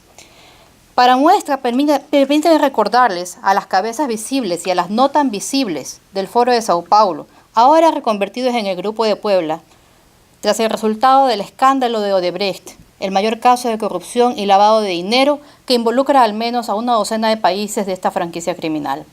[SPEAKER 6] Para muestra, permítanme recordarles a las cabezas visibles y a las no tan visibles del Foro de Sao Paulo, ahora reconvertidos en el Grupo de Puebla, tras el resultado del escándalo de Odebrecht, el mayor caso de corrupción y lavado de dinero que involucra al menos a una docena de países de esta franquicia criminal.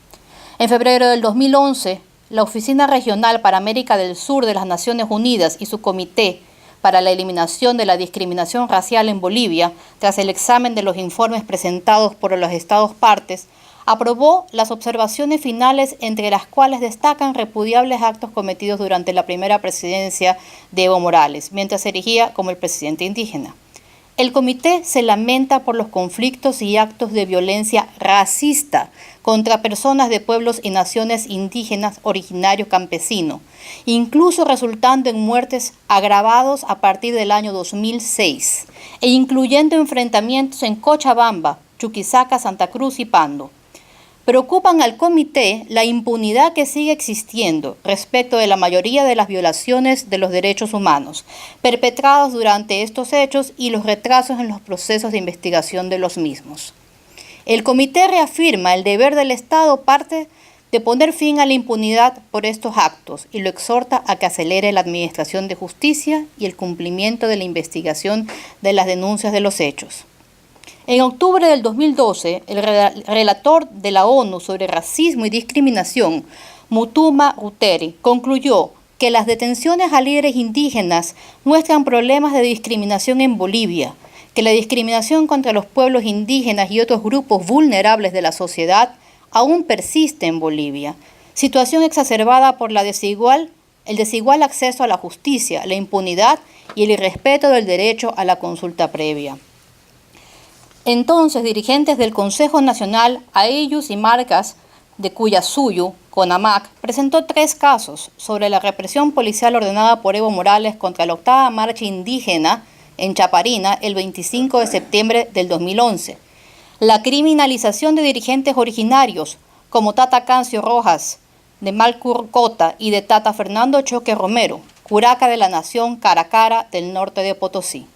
[SPEAKER 6] En febrero del 2011, la Oficina Regional para América del Sur de las Naciones Unidas y su Comité para la Eliminación de la Discriminación Racial en Bolivia, tras el examen de los informes presentados por los Estados partes, aprobó las observaciones finales, entre las cuales destacan repudiables actos cometidos durante la primera presidencia de Evo Morales, mientras se erigía como el presidente indígena. El comité se lamenta por los conflictos y actos de violencia racista contra personas de pueblos y naciones indígenas originarios campesinos, incluso resultando en muertes agravados a partir del año 2006, e incluyendo enfrentamientos en Cochabamba, Chuquisaca, Santa Cruz y Pando. Preocupan al comité la impunidad que sigue existiendo respecto de la mayoría de las violaciones de los derechos humanos perpetrados durante estos hechos y los retrasos en los procesos de investigación de los mismos. El comité reafirma el deber del Estado parte de poner fin a la impunidad por estos actos y lo exhorta a que acelere la administración de justicia y el cumplimiento de la investigación de las denuncias de los hechos. En octubre del 2012, el relator de la ONU sobre racismo y discriminación, Mutuma Ruteri, concluyó que las detenciones a líderes indígenas muestran problemas de discriminación en Bolivia, que la discriminación contra los pueblos indígenas y otros grupos vulnerables de la sociedad aún persiste en Bolivia, situación exacerbada por el desigual acceso a la justicia, la impunidad y el irrespeto del derecho a la consulta previa. Entonces, dirigentes del Consejo Nacional Aylus y Marcas de Cuyasuyu, CONAMAC, presentó 3 casos sobre la represión policial ordenada por Evo Morales contra la 8ª marcha indígena en Chaparina el 25 de septiembre del 2011, la criminalización de dirigentes originarios como Tata Cancio Rojas, de Malcurcota y de Tata Fernando Choque Romero, curaca de la nación Caracara del norte de Potosí.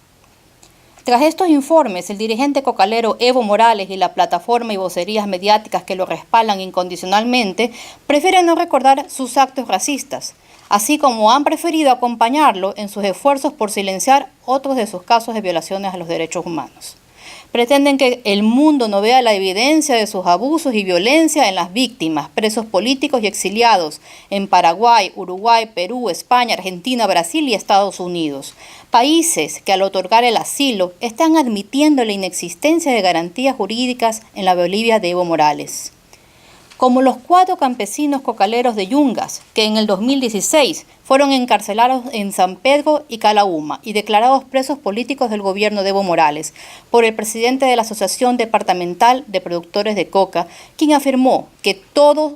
[SPEAKER 6] Tras estos informes, el dirigente cocalero Evo Morales y la plataforma y vocerías mediáticas que lo respaldan incondicionalmente prefieren no recordar sus actos racistas, así como han preferido acompañarlo en sus esfuerzos por silenciar otros de sus casos de violaciones a los derechos humanos. Pretenden que el mundo no vea la evidencia de sus abusos y violencia en las víctimas, presos políticos y exiliados en Paraguay, Uruguay, Perú, España, Argentina, Brasil y Estados Unidos. Países que al otorgar el asilo están admitiendo la inexistencia de garantías jurídicas en la Bolivia de Evo Morales. Como los 4 campesinos cocaleros de Yungas, que en el 2016 fueron encarcelados en San Pedro y Calauma y declarados presos políticos del gobierno de Evo Morales por el presidente de la Asociación Departamental de Productores de Coca, quien afirmó que todos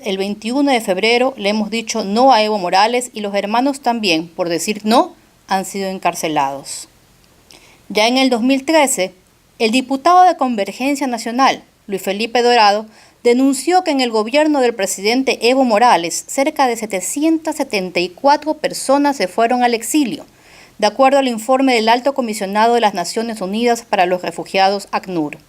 [SPEAKER 6] el 21 de febrero le hemos dicho no a Evo Morales y los hermanos también, por decir no, han sido encarcelados. Ya en el 2013, el diputado de Convergencia Nacional, Luis Felipe Dorado, denunció que en el gobierno del presidente Evo Morales, cerca de 774 personas se fueron al exilio, de acuerdo al informe del Alto Comisionado de las Naciones Unidas para los Refugiados, ACNUR.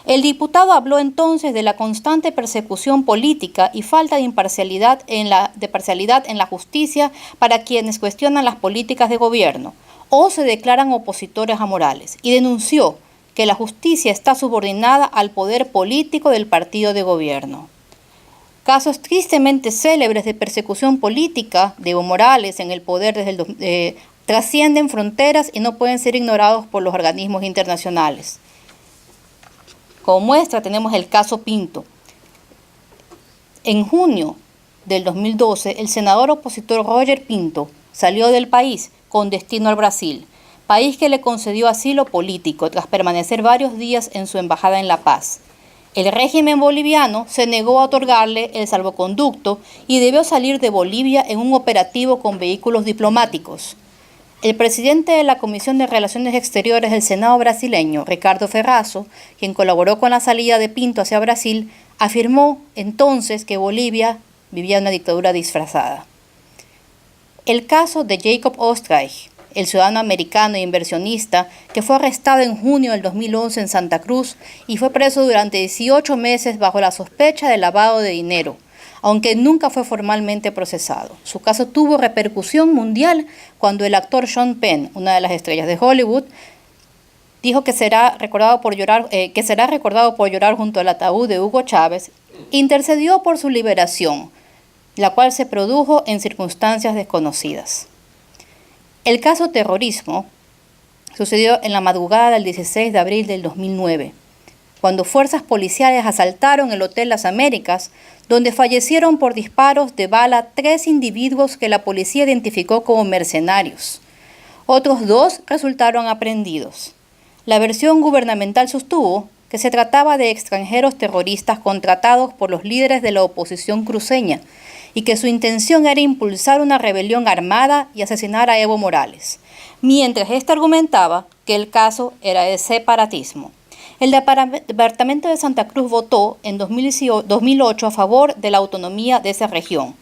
[SPEAKER 6] El diputado habló entonces de la constante persecución política y falta de parcialidad en la justicia para quienes cuestionan las políticas de gobierno o se declaran opositores a Morales, y denunció que la justicia está subordinada al poder político del partido de gobierno. Casos tristemente célebres de persecución política de Evo Morales en el poder trascienden fronteras y no pueden ser ignorados por los organismos internacionales. Como muestra tenemos el caso Pinto. En junio del 2012, el senador opositor Roger Pinto salió del país con destino al Brasil, país que le concedió asilo político tras permanecer varios días en su embajada en La Paz. El régimen boliviano se negó a otorgarle el salvoconducto y debió salir de Bolivia en un operativo con vehículos diplomáticos. El presidente de la Comisión de Relaciones Exteriores del Senado brasileño, Ricardo Ferrazzo, quien colaboró con la salida de Pinto hacia Brasil, afirmó entonces que Bolivia vivía una dictadura disfrazada. El caso de Jacob Oestreich, el ciudadano americano e inversionista que fue arrestado en junio del 2011 en Santa Cruz y fue preso durante 18 meses bajo la sospecha de lavado de dinero, aunque nunca fue formalmente procesado. Su caso tuvo repercusión mundial cuando el actor Sean Penn, una de las estrellas de Hollywood, dijo que será recordado por llorar junto al ataúd de Hugo Chávez, intercedió por su liberación, la cual se produjo en circunstancias desconocidas. El caso terrorismo sucedió en la madrugada del 16 de abril del 2009, cuando fuerzas policiales asaltaron el Hotel Las Américas, donde fallecieron por disparos de bala 3 individuos que la policía identificó como mercenarios. Otros 2 resultaron aprehendidos. La versión gubernamental sostuvo que se trataba de extranjeros terroristas contratados por los líderes de la oposición cruceña y que su intención era impulsar una rebelión armada y asesinar a Evo Morales, mientras éste argumentaba que el caso era de separatismo. El Departamento de Santa Cruz votó en 2008 a favor de la autonomía de esa región,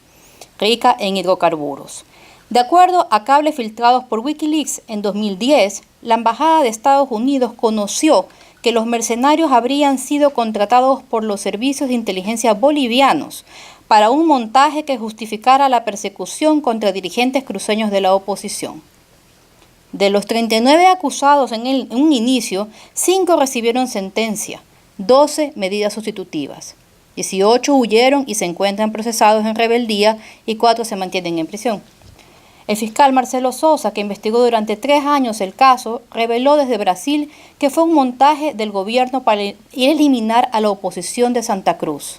[SPEAKER 6] rica en hidrocarburos. De acuerdo a cables filtrados por Wikileaks en 2010, la Embajada de Estados Unidos conoció que los mercenarios habrían sido contratados por los servicios de inteligencia bolivianos para un montaje que justificara la persecución contra dirigentes cruceños de la oposición. De los 39 acusados en un inicio, 5 recibieron sentencia, 12 medidas sustitutivas, 18 huyeron y se encuentran procesados en rebeldía y 4 se mantienen en prisión. El fiscal Marcelo Sosa, que investigó durante 3 años el caso, reveló desde Brasil que fue un montaje del gobierno para eliminar a la oposición de Santa Cruz.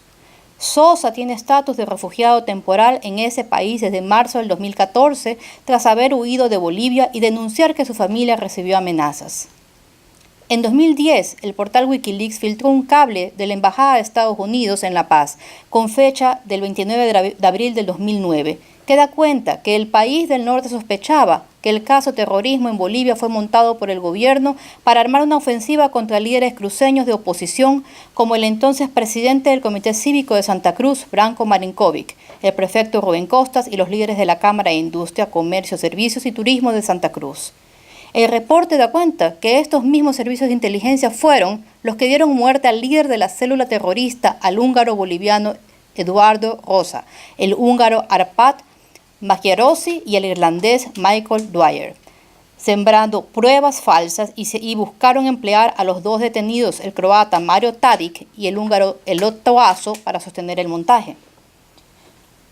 [SPEAKER 6] Sosa tiene estatus de refugiado temporal en ese país desde marzo del 2014, tras haber huido de Bolivia y denunciar que su familia recibió amenazas. En 2010, el portal Wikileaks filtró un cable de la Embajada de Estados Unidos en La Paz, con fecha del 29 de abril del 2009, que da cuenta que el país del norte sospechaba que el caso terrorismo en Bolivia fue montado por el gobierno para armar una ofensiva contra líderes cruceños de oposición como el entonces presidente del Comité Cívico de Santa Cruz, Branko Marinkovic, el prefecto Rubén Costas y los líderes de la Cámara de Industria, Comercio, Servicios y Turismo de Santa Cruz. El reporte da cuenta que estos mismos servicios de inteligencia fueron los que dieron muerte al líder de la célula terrorista, al húngaro boliviano Eduardo Rosa, el húngaro Arpad Magyarossi y el irlandés Michael Dwyer. sembrando pruebas falsas y buscaron emplear a los dos detenidos, el croata Mario Tadic y el húngaro Elotto Aso, para sostener el montaje.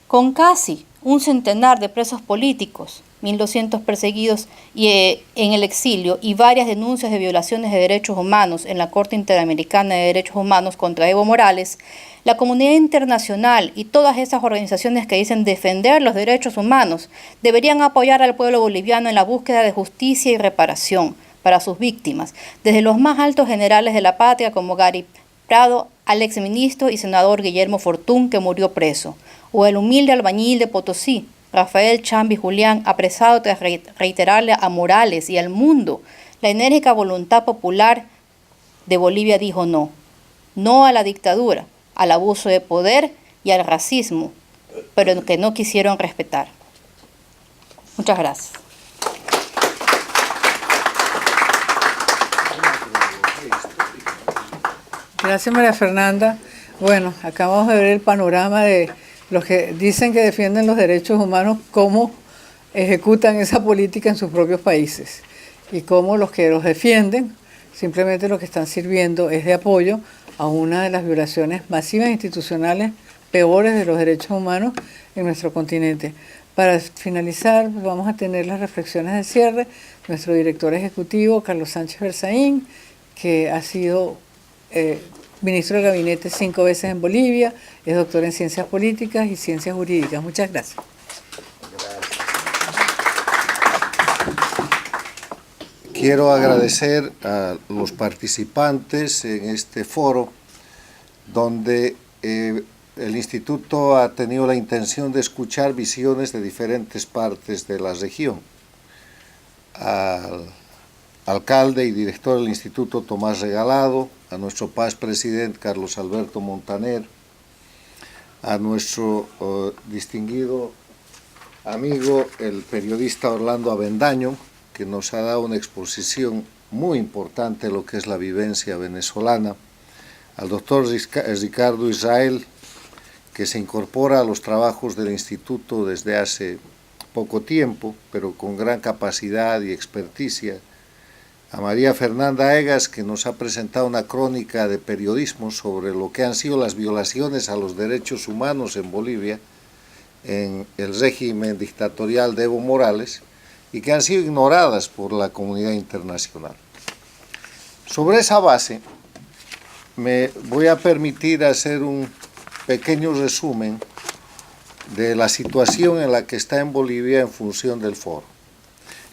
[SPEAKER 6] Con casi un centenar de presos políticos, 1.200 perseguidos en el exilio y varias denuncias de violaciones de derechos humanos en la Corte Interamericana de Derechos Humanos contra Evo Morales, la comunidad internacional y todas esas organizaciones que dicen defender los derechos humanos deberían apoyar al pueblo boliviano en la búsqueda de justicia y reparación para sus víctimas, desde los más altos generales de la patria como Gary Prado al exministro y senador Guillermo Fortún, que murió preso, o el humilde albañil de Potosí, Rafael Chambi Julián, apresado tras reiterarle a Morales y al mundo la enérgica voluntad popular de Bolivia. Dijo no, no a la dictadura, al abuso de poder y al racismo, pero que no quisieron respetar. Muchas gracias.
[SPEAKER 1] Gracias, María Fernanda. Bueno, acabamos de ver el panorama de los que dicen que defienden los derechos humanos, cómo ejecutan esa política en sus propios países y cómo los que los defienden simplemente lo que están sirviendo es de apoyo a una de las violaciones masivas institucionales peores de los derechos humanos en nuestro continente. Para finalizar, vamos a tener las reflexiones de cierre. Nuestro director ejecutivo, Carlos Sánchez Berzaín, que ha sido ministro del Gabinete 5 veces en Bolivia, es doctor en Ciencias Políticas y Ciencias Jurídicas. Muchas gracias.
[SPEAKER 7] Quiero agradecer a los participantes en este foro, donde el Instituto ha tenido la intención de escuchar visiones de diferentes partes de la región. Al alcalde y director del Instituto, Tomás Regalado, a nuestro paz presidente, Carlos Alberto Montaner, a nuestro distinguido amigo, el periodista Orlando Avendaño, que nos ha dado una exposición muy importante de lo que es la vivencia venezolana, al doctor Ricardo Israel, que se incorpora a los trabajos del Instituto desde hace poco tiempo, pero con gran capacidad y experticia, a María Fernanda Egas, que nos ha presentado una crónica de periodismo sobre lo que han sido las violaciones a los derechos humanos en Bolivia, en el régimen dictatorial de Evo Morales, y que han sido ignoradas por la comunidad internacional. Sobre esa base, me voy a permitir hacer un pequeño resumen de la situación en la que está en Bolivia en función del foro.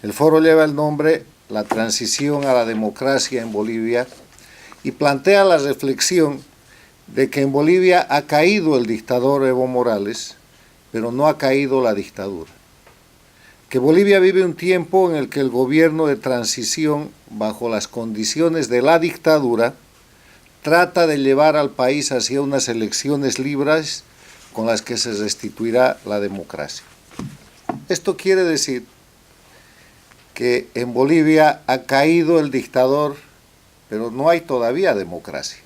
[SPEAKER 7] El foro lleva el nombre La transición a la democracia en Bolivia y plantea la reflexión de que en Bolivia ha caído el dictador Evo Morales, pero no ha caído la dictadura. Que Bolivia vive un tiempo en el que el gobierno de transición, bajo las condiciones de la dictadura, trata de llevar al país hacia unas elecciones libres con las que se restituirá la democracia. Esto quiere decir que en Bolivia ha caído el dictador, pero no hay todavía democracia.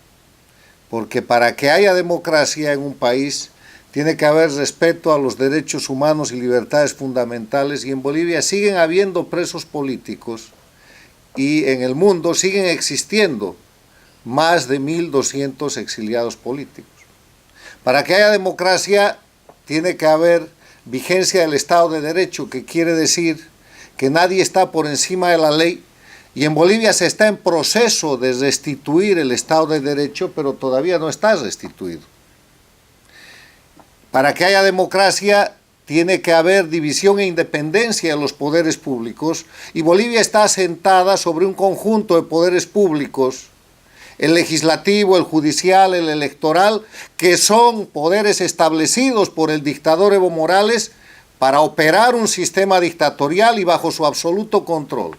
[SPEAKER 7] Porque para que haya democracia en un país, tiene que haber respeto a los derechos humanos y libertades fundamentales, y en Bolivia siguen habiendo presos políticos y en el mundo siguen existiendo más de 1.200 exiliados políticos. Para que haya democracia tiene que haber vigencia del Estado de Derecho, que quiere decir que nadie está por encima de la ley, y en Bolivia se está en proceso de restituir el Estado de Derecho, pero todavía no está restituido. Para que haya democracia tiene que haber división e independencia de los poderes públicos, y Bolivia está asentada sobre un conjunto de poderes públicos, el legislativo, el judicial, el electoral, que son poderes establecidos por el dictador Evo Morales para operar un sistema dictatorial y bajo su absoluto control.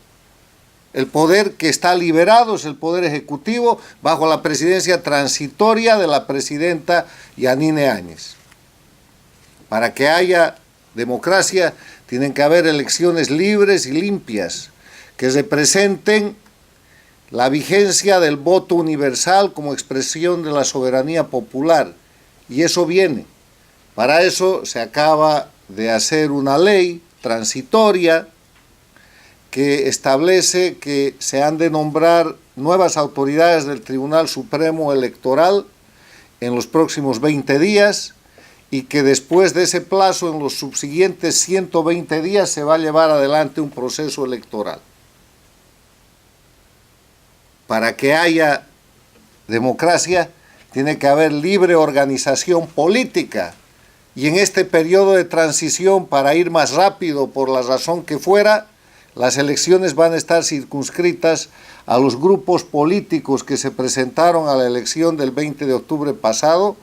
[SPEAKER 7] El poder que está liberado es el poder ejecutivo bajo la presidencia transitoria de la presidenta Yanine Áñez. Para que haya democracia tienen que haber elecciones libres y limpias que representen la vigencia del voto universal como expresión de la soberanía popular, y eso viene. Para eso se acaba de hacer una ley transitoria que establece que se han de nombrar nuevas autoridades del Tribunal Supremo Electoral en los próximos 20 días y que después de ese plazo, en los subsiguientes 120 días, se va a llevar adelante un proceso electoral. Para que haya democracia, tiene que haber libre organización política. Y en este periodo de transición, para ir más rápido por la razón que fuera, las elecciones van a estar circunscritas a los grupos políticos que se presentaron a la elección del 20 de octubre pasado,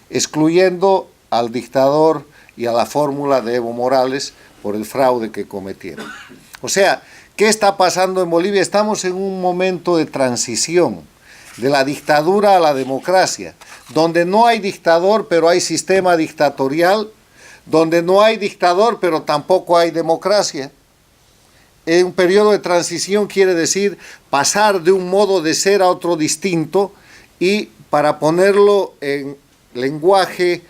[SPEAKER 7] excluyendo al dictador y a la fórmula de Evo Morales por el fraude que cometieron. O sea, ¿qué está pasando en Bolivia? Estamos en un momento de transición, de la dictadura a la democracia, donde no hay dictador, pero hay sistema dictatorial, donde no hay dictador, pero tampoco hay democracia. En un periodo de transición quiere decir pasar de un modo de ser a otro distinto, y para ponerlo en lenguaje,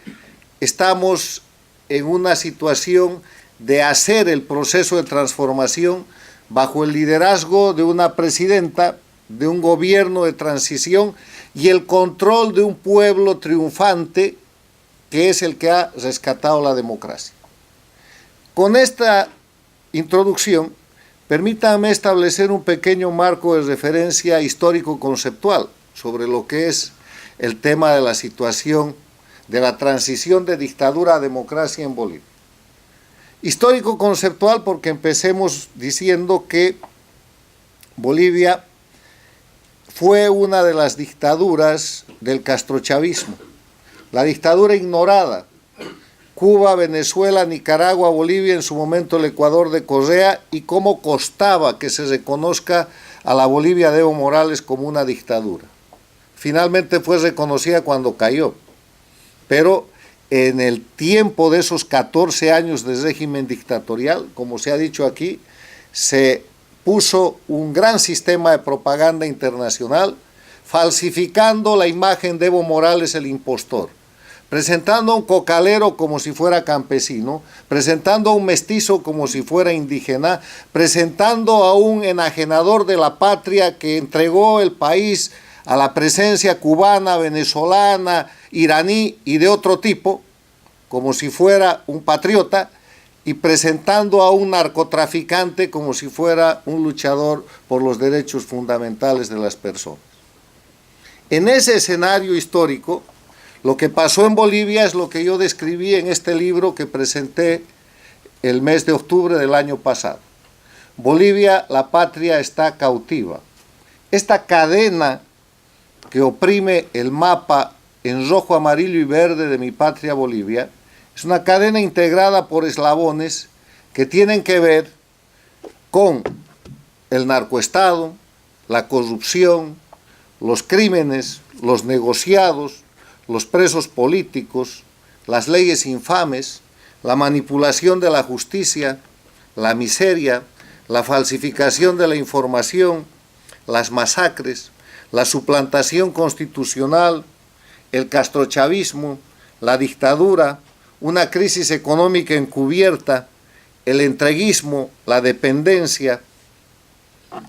[SPEAKER 7] estamos en una situación de hacer el proceso de transformación bajo el liderazgo de una presidenta, de un gobierno de transición y el control de un pueblo triunfante que es el que ha rescatado la democracia. Con esta introducción, permítanme establecer un pequeño marco de referencia histórico-conceptual sobre lo que es el tema de la situación de la transición de dictadura a democracia en Bolivia. Histórico-conceptual porque empecemos diciendo que Bolivia fue una de las dictaduras del castrochavismo, la dictadura ignorada. Cuba, Venezuela, Nicaragua, Bolivia, en su momento el Ecuador de Correa, y cómo costaba que se reconozca a la Bolivia de Evo Morales como una dictadura. Finalmente fue reconocida cuando cayó, pero en el tiempo de esos 14 años de régimen dictatorial, como se ha dicho aquí, se puso un gran sistema de propaganda internacional, falsificando la imagen de Evo Morales el impostor, presentando a un cocalero como si fuera campesino, presentando a un mestizo como si fuera indígena, presentando a un enajenador de la patria que entregó el país a la presencia cubana, venezolana, iraní y de otro tipo, como si fuera un patriota, y presentando a un narcotraficante como si fuera un luchador por los derechos fundamentales de las personas. En ese escenario histórico, lo que pasó en Bolivia es lo que yo describí en este libro que presenté el mes de octubre del año pasado. Bolivia, la patria, está cautiva. Esta cadena que oprime el mapa en rojo, amarillo y verde de mi patria Bolivia, es una cadena integrada por eslabones que tienen que ver con el narcoestado, la corrupción, los crímenes, los negociados, los presos políticos, las leyes infames, la manipulación de la justicia, la miseria, la falsificación de la información, las masacres, la suplantación constitucional, el castrochavismo, la dictadura, una crisis económica encubierta, el entreguismo, la dependencia,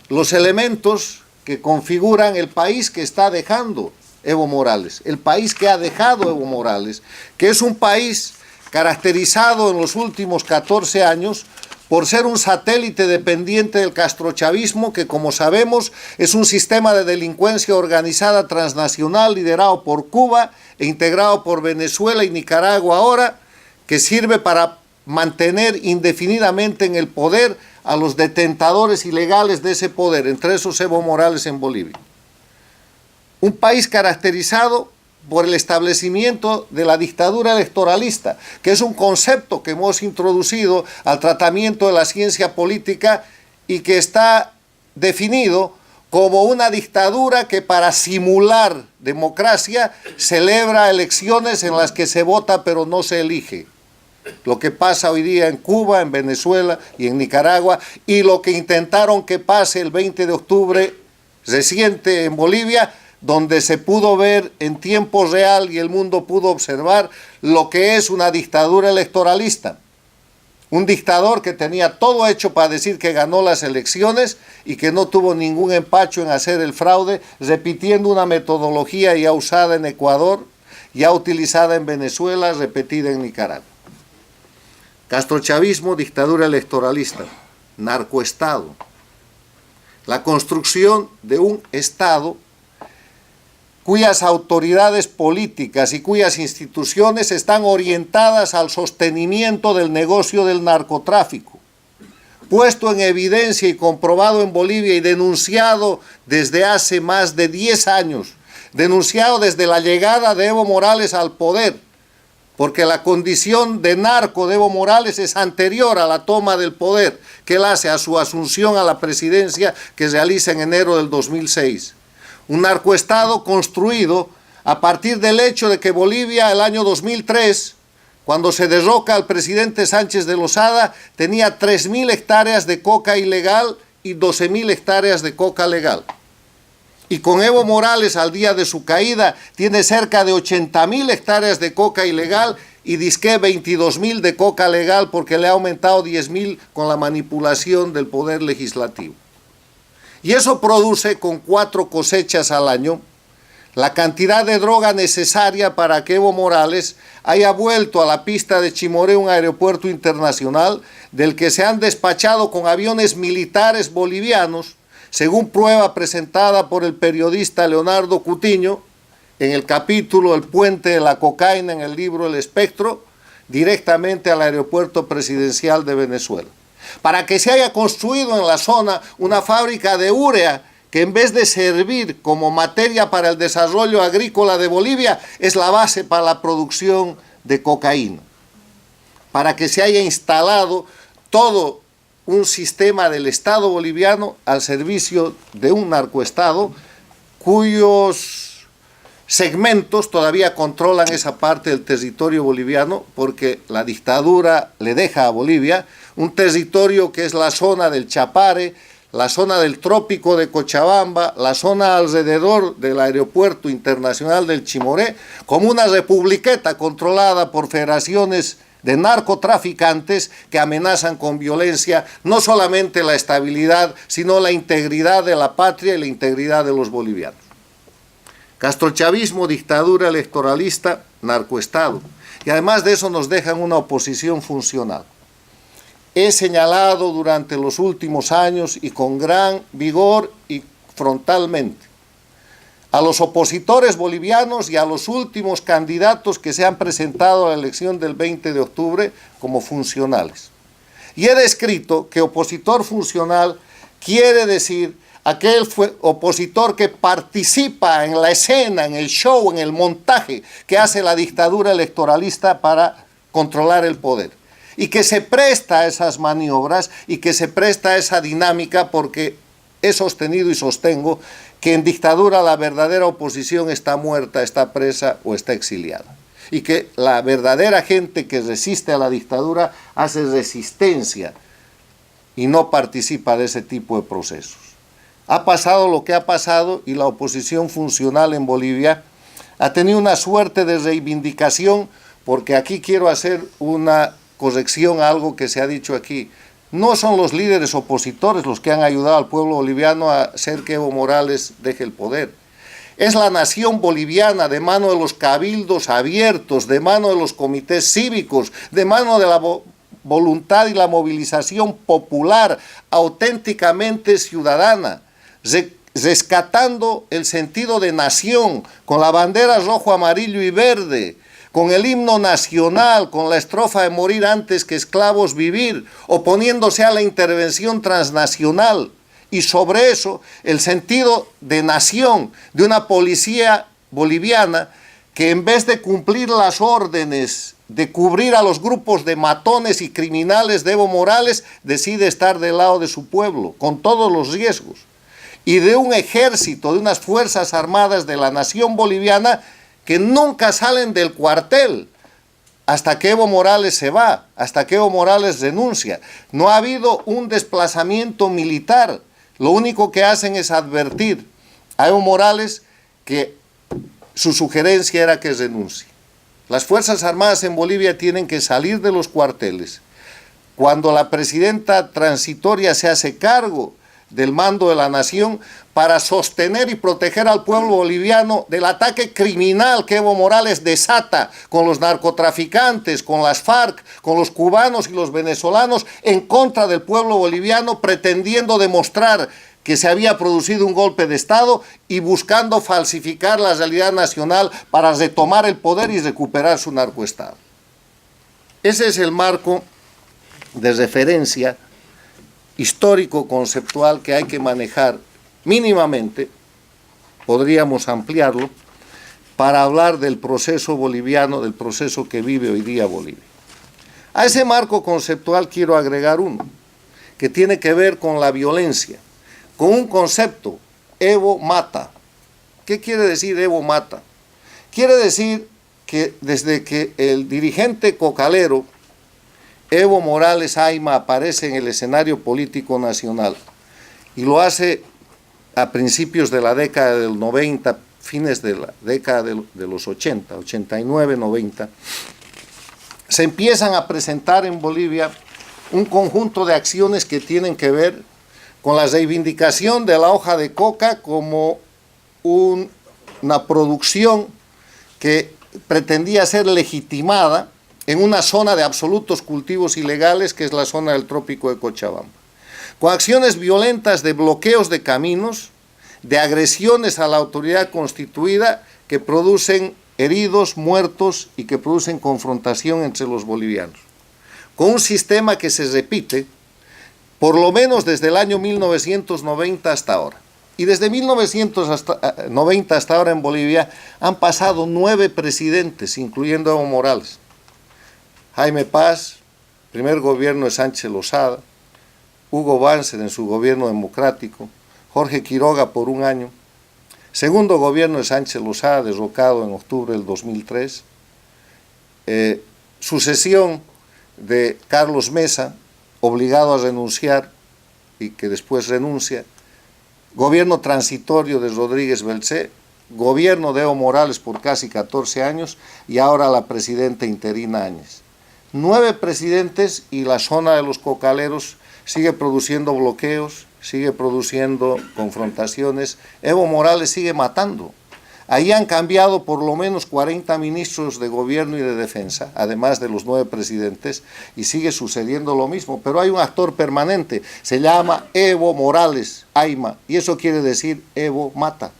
[SPEAKER 7] los elementos que configuran el país que está dejando Evo Morales, el país que ha dejado Evo Morales, que es un país caracterizado en los últimos 14 años por ser un satélite dependiente del castrochavismo, que como sabemos es un sistema de delincuencia organizada transnacional liderado por Cuba e integrado por Venezuela y Nicaragua ahora, que sirve para mantener indefinidamente en el poder a los detentadores ilegales de ese poder, entre esos Evo Morales en Bolivia. Un país caracterizado por el establecimiento de la dictadura electoralista, que es un concepto que hemos introducido al tratamiento de la ciencia política y que está definido como una dictadura que para simular democracia celebra elecciones en las que se vota pero no se elige. Lo que pasa hoy día en Cuba, en Venezuela y en Nicaragua, y lo que intentaron que pase el 20 de octubre reciente en Bolivia, donde se pudo ver en tiempo real y el mundo pudo observar lo que es una dictadura electoralista, Un dictador que tenía todo hecho para decir que ganó las elecciones y que no tuvo ningún empacho en hacer el fraude, repitiendo una metodología ya usada en Ecuador, ya utilizada en Venezuela, repetida en Nicaragua. Castrochavismo, dictadura electoralista, narcoestado. La construcción de un Estado cuyas autoridades políticas y cuyas instituciones están orientadas al sostenimiento del negocio del narcotráfico, puesto en evidencia y comprobado en Bolivia y denunciado desde hace más de 10 años, denunciado desde la llegada de Evo Morales al poder, porque la condición de narco de Evo Morales es anterior a la toma del poder que él hace a su asunción a la presidencia que realiza en enero del 2006. Un narcoestado construido a partir del hecho de que Bolivia, el año 2003, cuando se derroca al presidente Sánchez de Lozada, tenía 3.000 hectáreas de coca ilegal y 12.000 hectáreas de coca legal. Y con Evo Morales, al día de su caída, tiene cerca de 80.000 hectáreas de coca ilegal y disque 22.000 de coca legal, porque le ha aumentado 10.000 con la manipulación del poder legislativo. Y eso produce, con 4 cosechas al año, la cantidad de droga necesaria para que Evo Morales haya vuelto a la pista de Chimoré, un aeropuerto internacional del que se han despachado con aviones militares bolivianos, según prueba presentada por el periodista Leonardo Cutiño en el capítulo El puente de la cocaína en el libro El Espectro, directamente al aeropuerto presidencial de Venezuela, para que se haya construido en la zona una fábrica de urea que, en vez de servir como materia para el desarrollo agrícola de Bolivia, es la base para la producción de cocaína, para que se haya instalado todo un sistema del Estado boliviano al servicio de un narcoestado cuyos segmentos todavía controlan esa parte del territorio boliviano, porque la dictadura le deja a Bolivia un territorio que es la zona del Chapare, la zona del trópico de Cochabamba, la zona alrededor del aeropuerto internacional del Chimoré, como una republiqueta controlada por federaciones de narcotraficantes que amenazan con violencia no solamente la estabilidad, sino la integridad de la patria y la integridad de los bolivianos. Castrochavismo, dictadura electoralista, narcoestado. Y además de eso nos dejan una oposición funcional. He señalado durante los últimos años y con gran vigor y frontalmente a los opositores bolivianos y a los últimos candidatos que se han presentado a la elección del 20 de octubre como funcionales. Y he descrito que opositor funcional quiere decir aquel opositor que participa en la escena, en el show, en el montaje que hace la dictadura electoralista para controlar el poder. Y que se presta a esas maniobras y que se presta a esa dinámica, porque he sostenido y sostengo que en dictadura la verdadera oposición está muerta, está presa o está exiliada. Y que la verdadera gente que resiste a la dictadura hace resistencia y no participa de ese tipo de procesos. Ha pasado lo que ha pasado y la oposición funcional en Bolivia ha tenido una suerte de reivindicación, porque aquí quiero hacer una corrección a algo que se ha dicho aquí. No son los líderes opositores los que han ayudado al pueblo boliviano a hacer que Evo Morales deje el poder. Es la nación boliviana, de mano de los cabildos abiertos, de mano de los comités cívicos, de mano de la voluntad y la movilización popular auténticamente ciudadana, rescatando el sentido de nación con la bandera rojo, amarillo y verde, con el himno nacional, con la estrofa de morir antes que esclavos vivir, oponiéndose a la intervención transnacional, y sobre eso el sentido de nación de una policía boliviana que, en vez de cumplir las órdenes de cubrir a los grupos de matones y criminales de Evo Morales, decide estar del lado de su pueblo, con todos los riesgos, y de un ejército, de unas fuerzas armadas de la nación boliviana que nunca salen del cuartel hasta que Evo Morales se va, hasta que Evo Morales renuncia. No ha habido un desplazamiento militar, lo único que hacen es advertir a Evo Morales que su sugerencia era que renuncie. Las Fuerzas Armadas en Bolivia tienen que salir de los cuarteles. cuando la presidenta transitoria se hace cargo del mando de la nación para sostener y proteger al pueblo boliviano del ataque criminal que Evo Morales desata con los narcotraficantes, con las FARC, con los cubanos y los venezolanos en contra del pueblo boliviano, pretendiendo demostrar que se había producido un golpe de Estado y buscando falsificar la realidad nacional para retomar el poder y recuperar su narcoestado. Ese es el marco de referencia histórico-conceptual que hay que manejar mínimamente, podríamos ampliarlo, para hablar del proceso boliviano, del proceso que vive hoy día Bolivia. A ese marco conceptual quiero agregar uno, que tiene que ver con la violencia, con un concepto, Evo mata. ¿Qué quiere decir Evo mata? Quiere decir que desde que el dirigente cocalero Evo Morales Ayma aparece en el escenario político nacional y lo hace a principios de la década del 90, fines de la década de los 80, 89, 90, se empiezan a presentar en Bolivia un conjunto de acciones que tienen que ver con la reivindicación de la hoja de coca como una producción que pretendía ser legitimada en una zona de absolutos cultivos ilegales, que es la zona del trópico de Cochabamba, con acciones violentas de bloqueos de caminos, de agresiones a la autoridad constituida que producen heridos, muertos y que producen confrontación entre los bolivianos, con un sistema que se repite por lo menos desde el año 1990 hasta ahora. Y desde 1990 hasta ahora en Bolivia han pasado 9 presidentes, incluyendo Evo Morales. Jaime Paz, primer gobierno de Sánchez Lozada, Hugo Banzer en su gobierno democrático, Jorge Quiroga por un año, segundo gobierno de Sánchez Lozada, derrocado en octubre del 2003, sucesión de Carlos Mesa, obligado a renunciar y que después renuncia, gobierno transitorio de Rodríguez Belcé, gobierno de Evo Morales por casi 14 años y ahora la presidenta interina Áñez. 9 presidentes y la zona de los cocaleros sigue produciendo bloqueos, sigue produciendo confrontaciones. Evo Morales sigue matando. Ahí han cambiado por lo menos 40 ministros de gobierno y de defensa, además de los 9 presidentes, y sigue sucediendo lo mismo. Pero hay un actor permanente, se llama Evo Morales Ayma, y eso quiere decir Evo mata.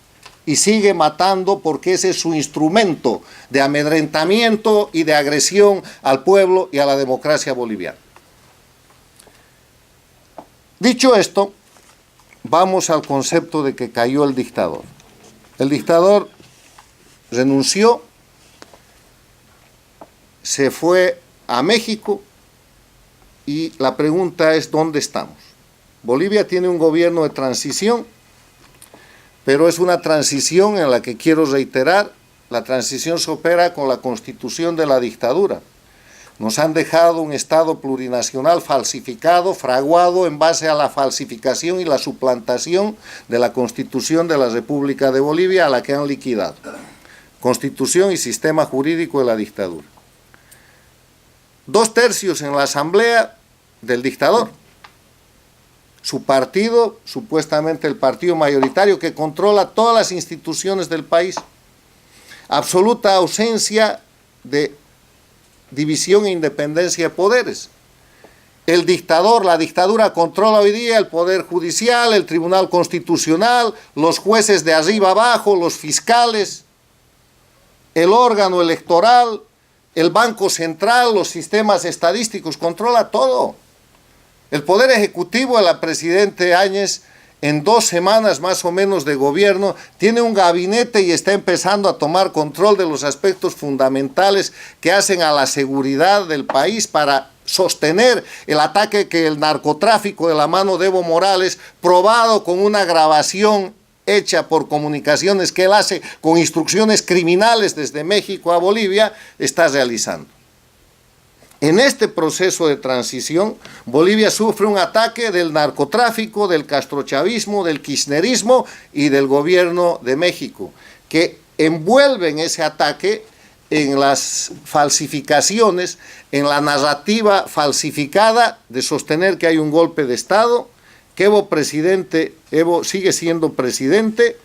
[SPEAKER 7] Y sigue matando porque ese es su instrumento de amedrentamiento y de agresión al pueblo y a la democracia boliviana. Dicho esto, vamos al concepto de que cayó el dictador. El dictador renunció, se fue a México y la pregunta es ¿dónde estamos? Bolivia tiene un gobierno de transición, pero es una transición en la que quiero reiterar, la transición se opera con la constitución de la dictadura. Nos han dejado un Estado plurinacional falsificado, fraguado en base a la falsificación y la suplantación de la Constitución de la República de Bolivia, a la que han liquidado. Constitución y sistema jurídico de la dictadura. 2/3 en la asamblea del dictador. Su partido, supuestamente el partido mayoritario que controla todas las instituciones del país. Absoluta ausencia de división e independencia de poderes. El dictador, la dictadura controla hoy día el Poder Judicial, el Tribunal Constitucional, los jueces de arriba abajo, los fiscales, el órgano electoral, el Banco Central, los sistemas estadísticos, controla todo. El Poder Ejecutivo de la presidenta Áñez, en 2 semanas más o menos de gobierno, tiene un gabinete y está empezando a tomar control de los aspectos fundamentales que hacen a la seguridad del país para sostener el ataque que el narcotráfico de la mano de Evo Morales, probado con una grabación hecha por comunicaciones que él hace con instrucciones criminales desde México a Bolivia, está realizando. En este proceso de transición, Bolivia sufre un ataque del narcotráfico, del castrochavismo, del kirchnerismo y del gobierno de México, que envuelven ese ataque en las falsificaciones, en la narrativa falsificada de sostener que hay un golpe de Estado, que Evo sigue siendo presidente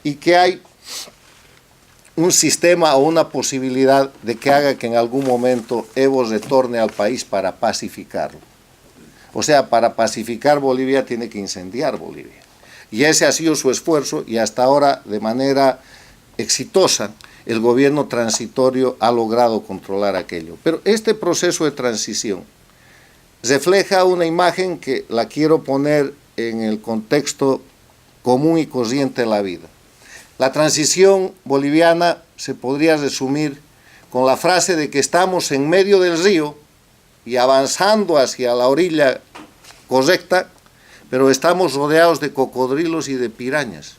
[SPEAKER 7] y que hay un sistema o una posibilidad de que haga que en algún momento Evo retorne al país para pacificarlo. O sea, para pacificar Bolivia tiene que incendiar Bolivia. Y ese ha sido su esfuerzo y hasta ahora, de manera exitosa, el gobierno transitorio ha logrado controlar aquello. Pero este proceso de transición refleja una imagen que la quiero poner en el contexto común y corriente de la vida. La transición boliviana se podría resumir con la frase de que estamos en medio del río y avanzando hacia la orilla correcta, pero estamos rodeados de cocodrilos y de pirañas.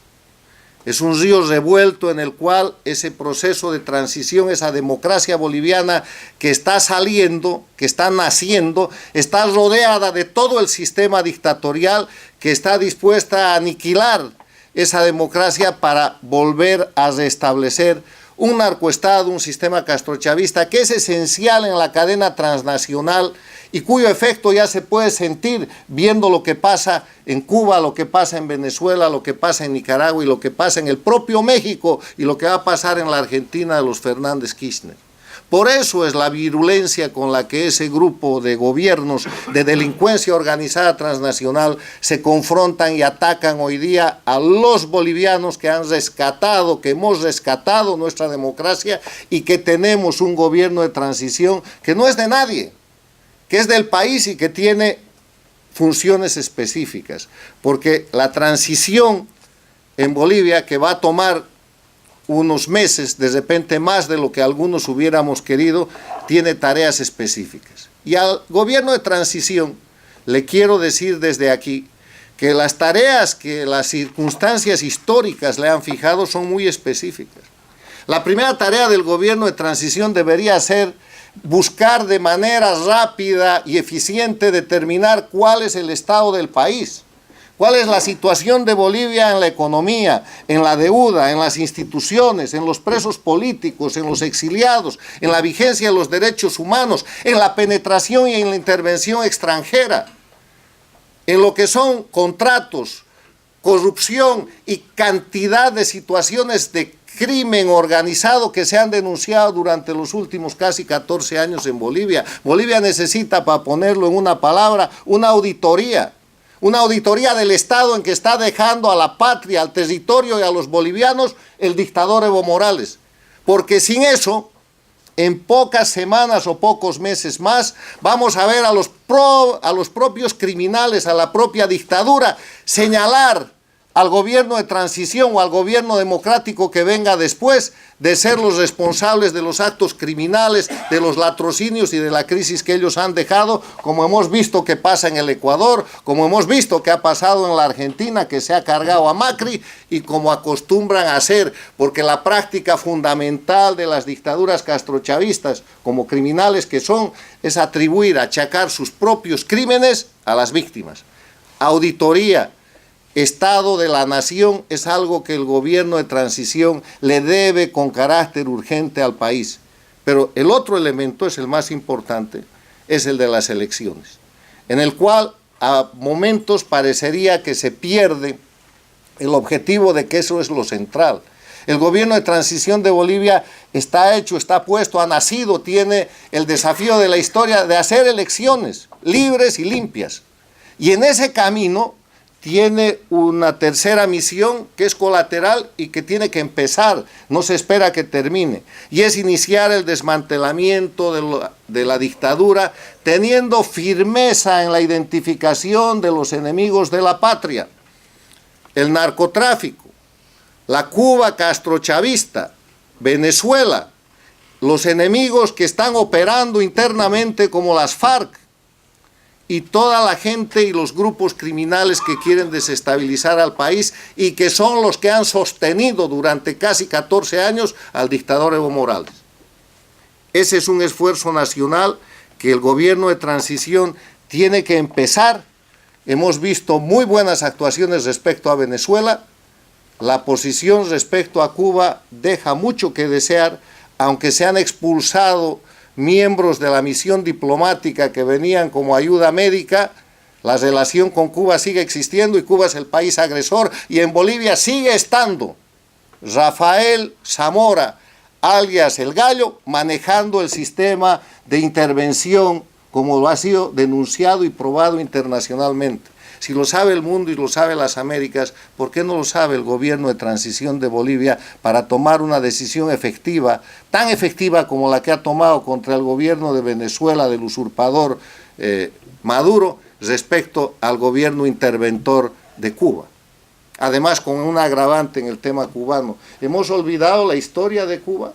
[SPEAKER 7] Es un río revuelto en el cual ese proceso de transición, esa democracia boliviana que está saliendo, que está naciendo, está rodeada de todo el sistema dictatorial que está dispuesta a aniquilar esa democracia para volver a restablecer un narcoestado, un sistema castrochavista que es esencial en la cadena transnacional y cuyo efecto ya se puede sentir viendo lo que pasa en Cuba, lo que pasa en Venezuela, lo que pasa en Nicaragua y lo que pasa en el propio México y lo que va a pasar en la Argentina de los Fernández Kirchner. Por eso es la virulencia con la que ese grupo de gobiernos de delincuencia organizada transnacional se confrontan y atacan hoy día a los bolivianos que han rescatado, que hemos rescatado nuestra democracia y que tenemos un gobierno de transición que no es de nadie, que es del país y que tiene funciones específicas. Porque la transición en Bolivia, que va a tomar unos meses, de repente más de lo que algunos hubiéramos querido, tiene tareas específicas. Y al gobierno de transición le quiero decir desde aquí que las tareas que las circunstancias históricas le han fijado son muy específicas. La primera tarea del gobierno de transición debería ser buscar de manera rápida y eficiente determinar cuál es el estado del país. ¿Cuál es la situación de Bolivia en la economía, en la deuda, en las instituciones, en los presos políticos, en los exiliados, en la vigencia de los derechos humanos, en la penetración y en la intervención extranjera, en lo que son contratos, corrupción y cantidad de situaciones de crimen organizado que se han denunciado durante los últimos casi 14 años en Bolivia? Bolivia necesita, para ponerlo en una palabra, una auditoría del Estado en que está dejando a la patria, al territorio y a los bolivianos el dictador Evo Morales. Porque sin eso, en pocas semanas o pocos meses más, vamos a ver a los propios criminales, a la propia dictadura, señalar al gobierno de transición o al gobierno democrático que venga después de ser los responsables de los actos criminales, de los latrocinios y de la crisis que ellos han dejado, como hemos visto que pasa en el Ecuador, como hemos visto que ha pasado en la Argentina, que se ha cargado a Macri, y como acostumbran a hacer, porque la práctica fundamental de las dictaduras castrochavistas, como criminales que son, es atribuir, achacar sus propios crímenes a las víctimas. Auditoría, Estado de la Nación es algo que el gobierno de transición le debe con carácter urgente al país. Pero el otro elemento, es el más importante, es el de las elecciones, en el cual a momentos parecería que se pierde el objetivo de que eso es lo central. El gobierno de transición de Bolivia está hecho, está puesto, ha nacido, tiene el desafío de la historia de hacer elecciones libres y limpias. Y en ese camino tiene una tercera misión que es colateral y que tiene que empezar, no se espera que termine, y es iniciar el desmantelamiento de la dictadura, teniendo firmeza en la identificación de los enemigos de la patria, el narcotráfico, la Cuba castrochavista, Venezuela, los enemigos que están operando internamente como las FARC, y toda la gente y los grupos criminales que quieren desestabilizar al país y que son los que han sostenido durante casi 14 años al dictador Evo Morales. Ese es un esfuerzo nacional que el gobierno de transición tiene que empezar. Hemos visto muy buenas actuaciones respecto a Venezuela. La posición respecto a Cuba deja mucho que desear. aunque se han expulsado miembros de la misión diplomática que venían como ayuda médica, la relación con Cuba sigue existiendo y Cuba es el país agresor, y en Bolivia sigue estando Rafael Zamora, alias El Gallo, manejando el sistema de intervención como lo ha sido denunciado y probado internacionalmente. Si lo sabe el mundo y lo sabe las Américas, ¿por qué no lo sabe el gobierno de transición de Bolivia para tomar una decisión efectiva, tan efectiva como la que ha tomado contra el gobierno de Venezuela, del usurpador Maduro, respecto al gobierno interventor de Cuba? Además, con un agravante en el tema cubano. ¿Hemos olvidado la historia de Cuba?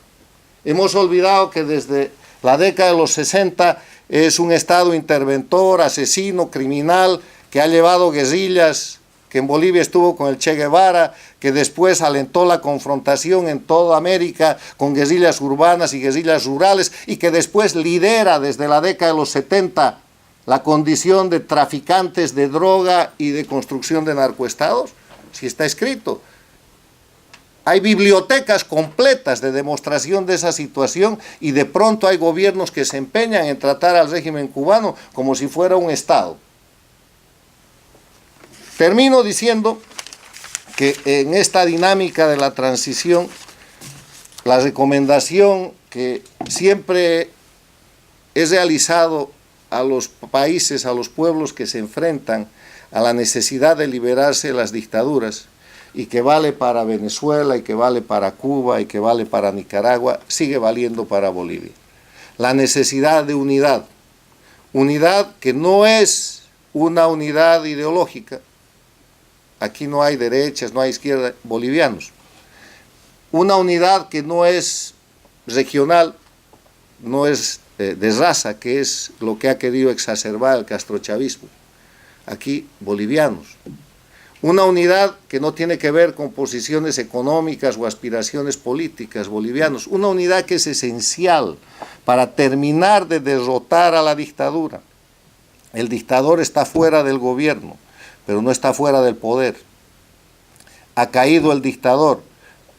[SPEAKER 7] ¿Hemos olvidado que desde la década de los 60 es un Estado interventor, asesino, criminal, que ha llevado guerrillas, que en Bolivia estuvo con el Che Guevara, que después alentó la confrontación en toda América con guerrillas urbanas y guerrillas rurales, y que después lidera desde la década de los 70 la condición de traficantes de droga y de construcción de narcoestados? Si está escrito. Hay bibliotecas completas de demostración de esa situación, y de pronto hay gobiernos que se empeñan en tratar al régimen cubano como si fuera un Estado. Termino diciendo que en esta dinámica de la transición, la recomendación que siempre he realizado a los países, a los pueblos que se enfrentan a la necesidad de liberarse de las dictaduras, y que vale para Venezuela, y que vale para Cuba, y que vale para Nicaragua, sigue valiendo para Bolivia. La necesidad de unidad, unidad que no es una unidad ideológica. Aquí no hay derechas, no hay izquierda, bolivianos. Una unidad que no es regional, no es de raza, que es lo que ha querido exacerbar el castrochavismo. Aquí, bolivianos. Una unidad que no tiene que ver con posiciones económicas o aspiraciones políticas, bolivianos. Una unidad que es esencial para terminar de derrotar a la dictadura. El dictador está fuera del gobierno, pero no está fuera del poder. Ha caído el dictador,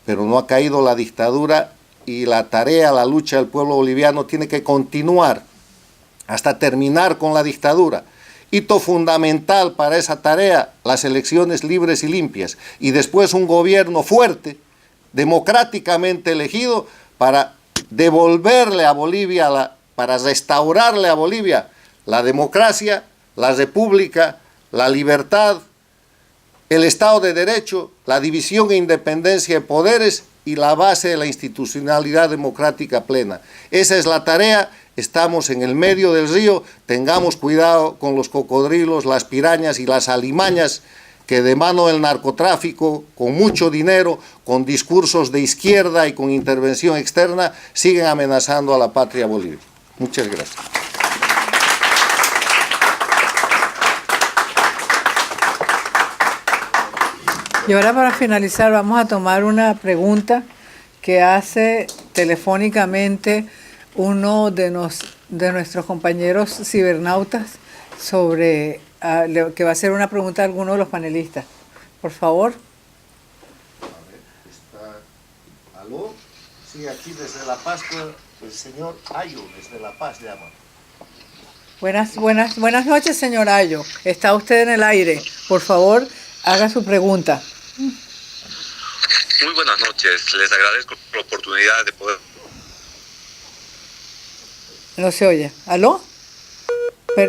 [SPEAKER 7] pero no ha caído la dictadura, y la tarea, la lucha del pueblo boliviano tiene que continuar hasta terminar con la dictadura. Hito fundamental para esa tarea, las elecciones libres y limpias, y después un gobierno fuerte, democráticamente elegido, para devolverle a Bolivia, para restaurarle a Bolivia la democracia, la república, la libertad, el Estado de Derecho, la división e independencia de poderes y la base de la institucionalidad democrática plena. Esa es la tarea. Estamos en el medio del río, tengamos cuidado con los cocodrilos, las pirañas y las alimañas que de mano del narcotráfico, con mucho dinero, con discursos de izquierda y con intervención externa, siguen amenazando a la patria Bolivia. Muchas gracias.
[SPEAKER 1] Y ahora, para finalizar, vamos a tomar una pregunta que hace telefónicamente uno de nuestros compañeros cibernautas sobre que va a hacer una pregunta a alguno de los panelistas. Por favor.
[SPEAKER 7] ¿Aló? Sí, aquí desde La Paz, el señor Ayo, desde La Paz llama.
[SPEAKER 1] Buenas noches, señor Ayo. Está usted en el aire. Por favor, haga su pregunta.
[SPEAKER 8] Muy buenas noches. Les agradezco la oportunidad de poder...
[SPEAKER 1] No se oye. ¿Aló?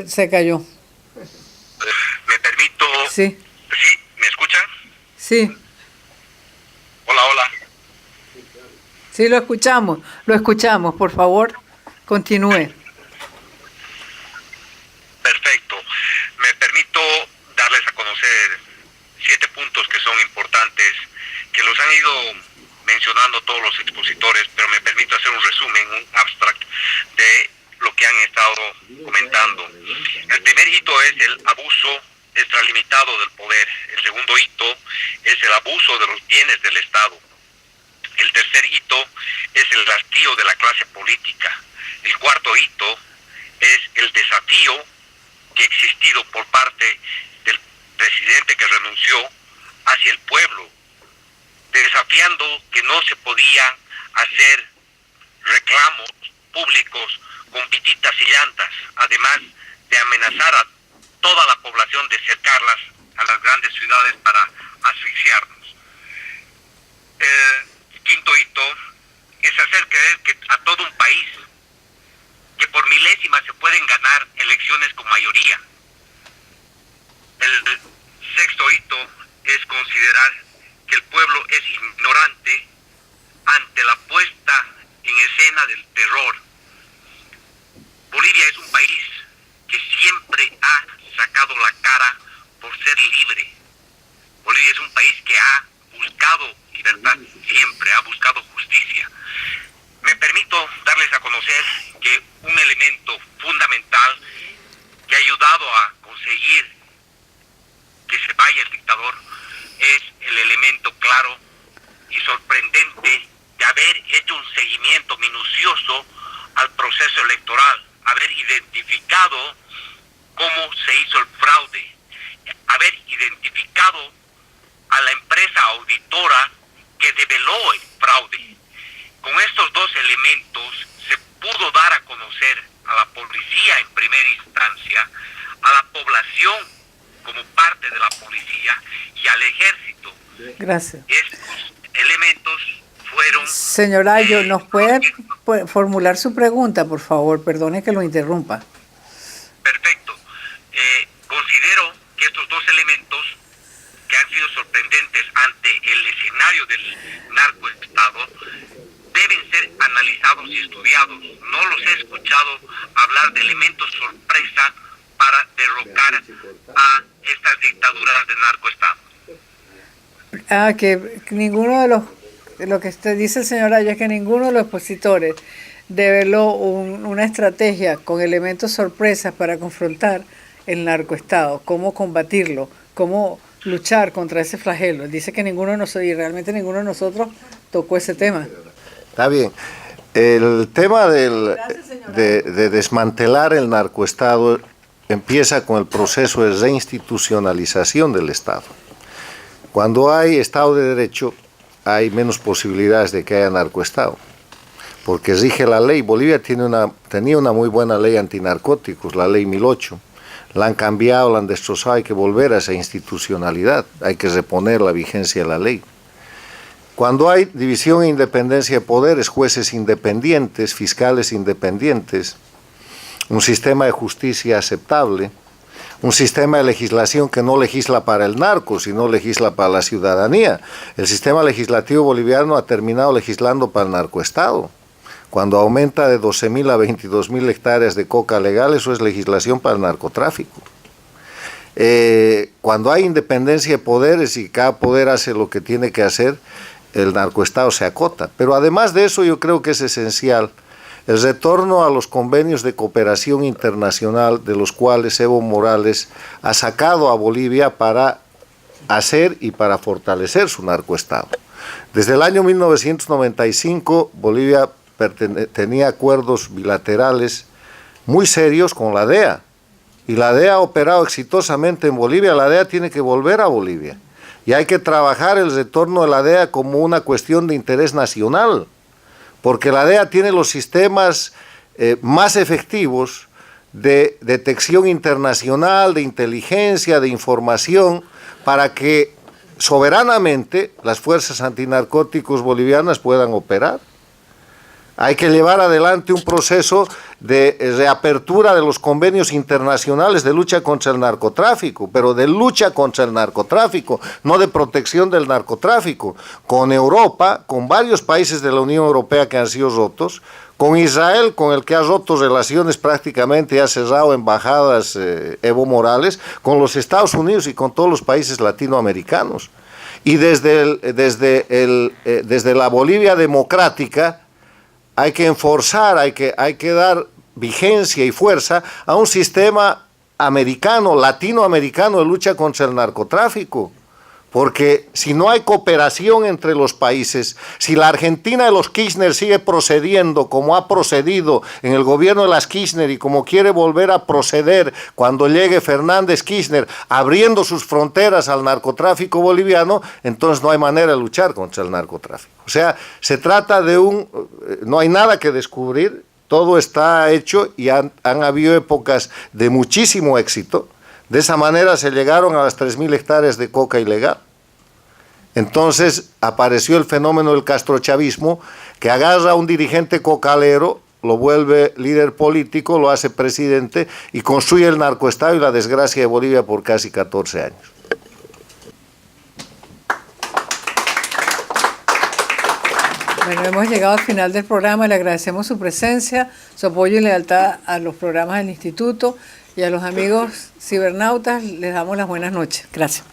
[SPEAKER 1] Se cayó.
[SPEAKER 8] ¿Me permito?
[SPEAKER 1] Sí.
[SPEAKER 8] ¿Sí? ¿Me escuchan?
[SPEAKER 1] Sí.
[SPEAKER 8] Hola, hola.
[SPEAKER 1] Sí, lo escuchamos. Por favor, continúe.
[SPEAKER 8] Perfecto. Me permito darles a conocer 7 puntos que son importantes, que los han ido mencionando todos los expositores, pero me permito hacer un resumen, un abstract de lo que han estado comentando. El primer hito es el abuso extralimitado del poder. El segundo hito es el abuso de los bienes del Estado. El tercer hito es el hastío de la clase política. El cuarto hito es el desafío que ha existido por parte del presidente que renunció hacia el pueblo, desafiando que no se podía hacer reclamos públicos con pititas y llantas, además de amenazar a toda la población de cercarlas a las grandes ciudades para asfixiarnos. El quinto hito es hacer creer que a todo un país que por milésimas se pueden ganar elecciones con mayoría. El sexto hito es considerar que el pueblo es ignorante ante la puesta en escena del terror. Bolivia es un país que siempre ha sacado la cara por ser libre. Bolivia es un país que ha buscado libertad siempre, ha buscado justicia. Me permito darles a conocer que un elemento fundamental que ha ayudado a conseguir que se vaya el dictador es el elemento claro y sorprendente de haber hecho un seguimiento minucioso al proceso electoral, haber identificado cómo se hizo el fraude, haber identificado a la empresa auditora que develó el fraude. Con estos dos elementos se pudo dar a conocer a la policía en primera instancia, a la población como parte de la policía y al ejército.
[SPEAKER 1] Gracias.
[SPEAKER 8] Estos elementos fueron...
[SPEAKER 1] Señor Ayo, ¿nos puede formular su pregunta, por favor? Perdone que lo interrumpa.
[SPEAKER 8] Perfecto. Considero que estos dos elementos que han sido sorprendentes ante el escenario del narcoestado deben ser analizados y estudiados. No los he escuchado hablar de elementos sorpresa para derrocar a estas dictaduras de narcoestado.
[SPEAKER 1] Que ninguno de lo que usted dice, el señor Ayo, es que ninguno de los opositores develó una estrategia con elementos sorpresas para confrontar el narcoestado, cómo combatirlo, cómo luchar contra ese flagelo. Dice que ninguno de nosotros, y realmente ninguno de nosotros tocó ese tema.
[SPEAKER 7] Está bien. El tema de desmantelar el narcoestado empieza con el proceso de reinstitucionalización del Estado. Cuando hay Estado de Derecho, hay menos posibilidades de que haya narcoestado, porque rige la ley. Bolivia tenía una muy buena ley antinarcóticos, la ley 1008. La han cambiado, la han destrozado, hay que volver a esa institucionalidad, hay que reponer la vigencia de la ley. Cuando hay división e independencia de poderes, jueces independientes, fiscales independientes, un sistema de justicia aceptable, un sistema de legislación que no legisla para el narco, sino legisla para la ciudadanía. El sistema legislativo boliviano ha terminado legislando para el narcoestado. Cuando aumenta de 12.000 a 22.000 hectáreas de coca legal, eso es legislación para el narcotráfico. Cuando hay independencia de poderes y cada poder hace lo que tiene que hacer, el narcoestado se acota. Pero además de eso, yo creo que es esencial el retorno a los convenios de cooperación internacional de los cuales Evo Morales ha sacado a Bolivia para hacer y para fortalecer su narcoestado. Desde el año 1995, Bolivia tenía acuerdos bilaterales muy serios con la DEA, y la DEA ha operado exitosamente en Bolivia. La DEA tiene que volver a Bolivia, y hay que trabajar el retorno de la DEA como una cuestión de interés nacional, porque la DEA tiene los sistemas más efectivos de detección internacional, de inteligencia, de información, para que soberanamente las fuerzas antinarcóticos bolivianas puedan operar. Hay que llevar adelante un proceso de reapertura de los convenios internacionales de lucha contra el narcotráfico, pero de lucha contra el narcotráfico, no de protección del narcotráfico, con Europa, con varios países de la Unión Europea que han sido rotos, con Israel, con el que ha roto relaciones prácticamente y ha cerrado embajadas Evo Morales, con los Estados Unidos y con todos los países latinoamericanos. Y desde la Bolivia democrática, hay que enforzar, hay que dar vigencia y fuerza a un sistema americano, latinoamericano de lucha contra el narcotráfico, Porque si no hay cooperación entre los países, si la Argentina de los Kirchner sigue procediendo como ha procedido en el gobierno de las Kirchner y como quiere volver a proceder cuando llegue Fernández Kirchner, abriendo sus fronteras al narcotráfico boliviano, entonces no hay manera de luchar contra el narcotráfico. O sea, se trata de no hay nada que descubrir, todo está hecho y han habido épocas de muchísimo éxito. De esa manera se llegaron a las 3.000 hectáreas de coca ilegal. Entonces apareció el fenómeno del castrochavismo, que agarra a un dirigente cocalero, lo vuelve líder político, lo hace presidente y construye el narcoestado y la desgracia de Bolivia por casi 14 años.
[SPEAKER 1] Bueno, hemos llegado al final del programa. Le agradecemos su presencia, su apoyo y lealtad a los programas del Instituto y a los amigos cibernautas. Les damos las buenas noches. Gracias.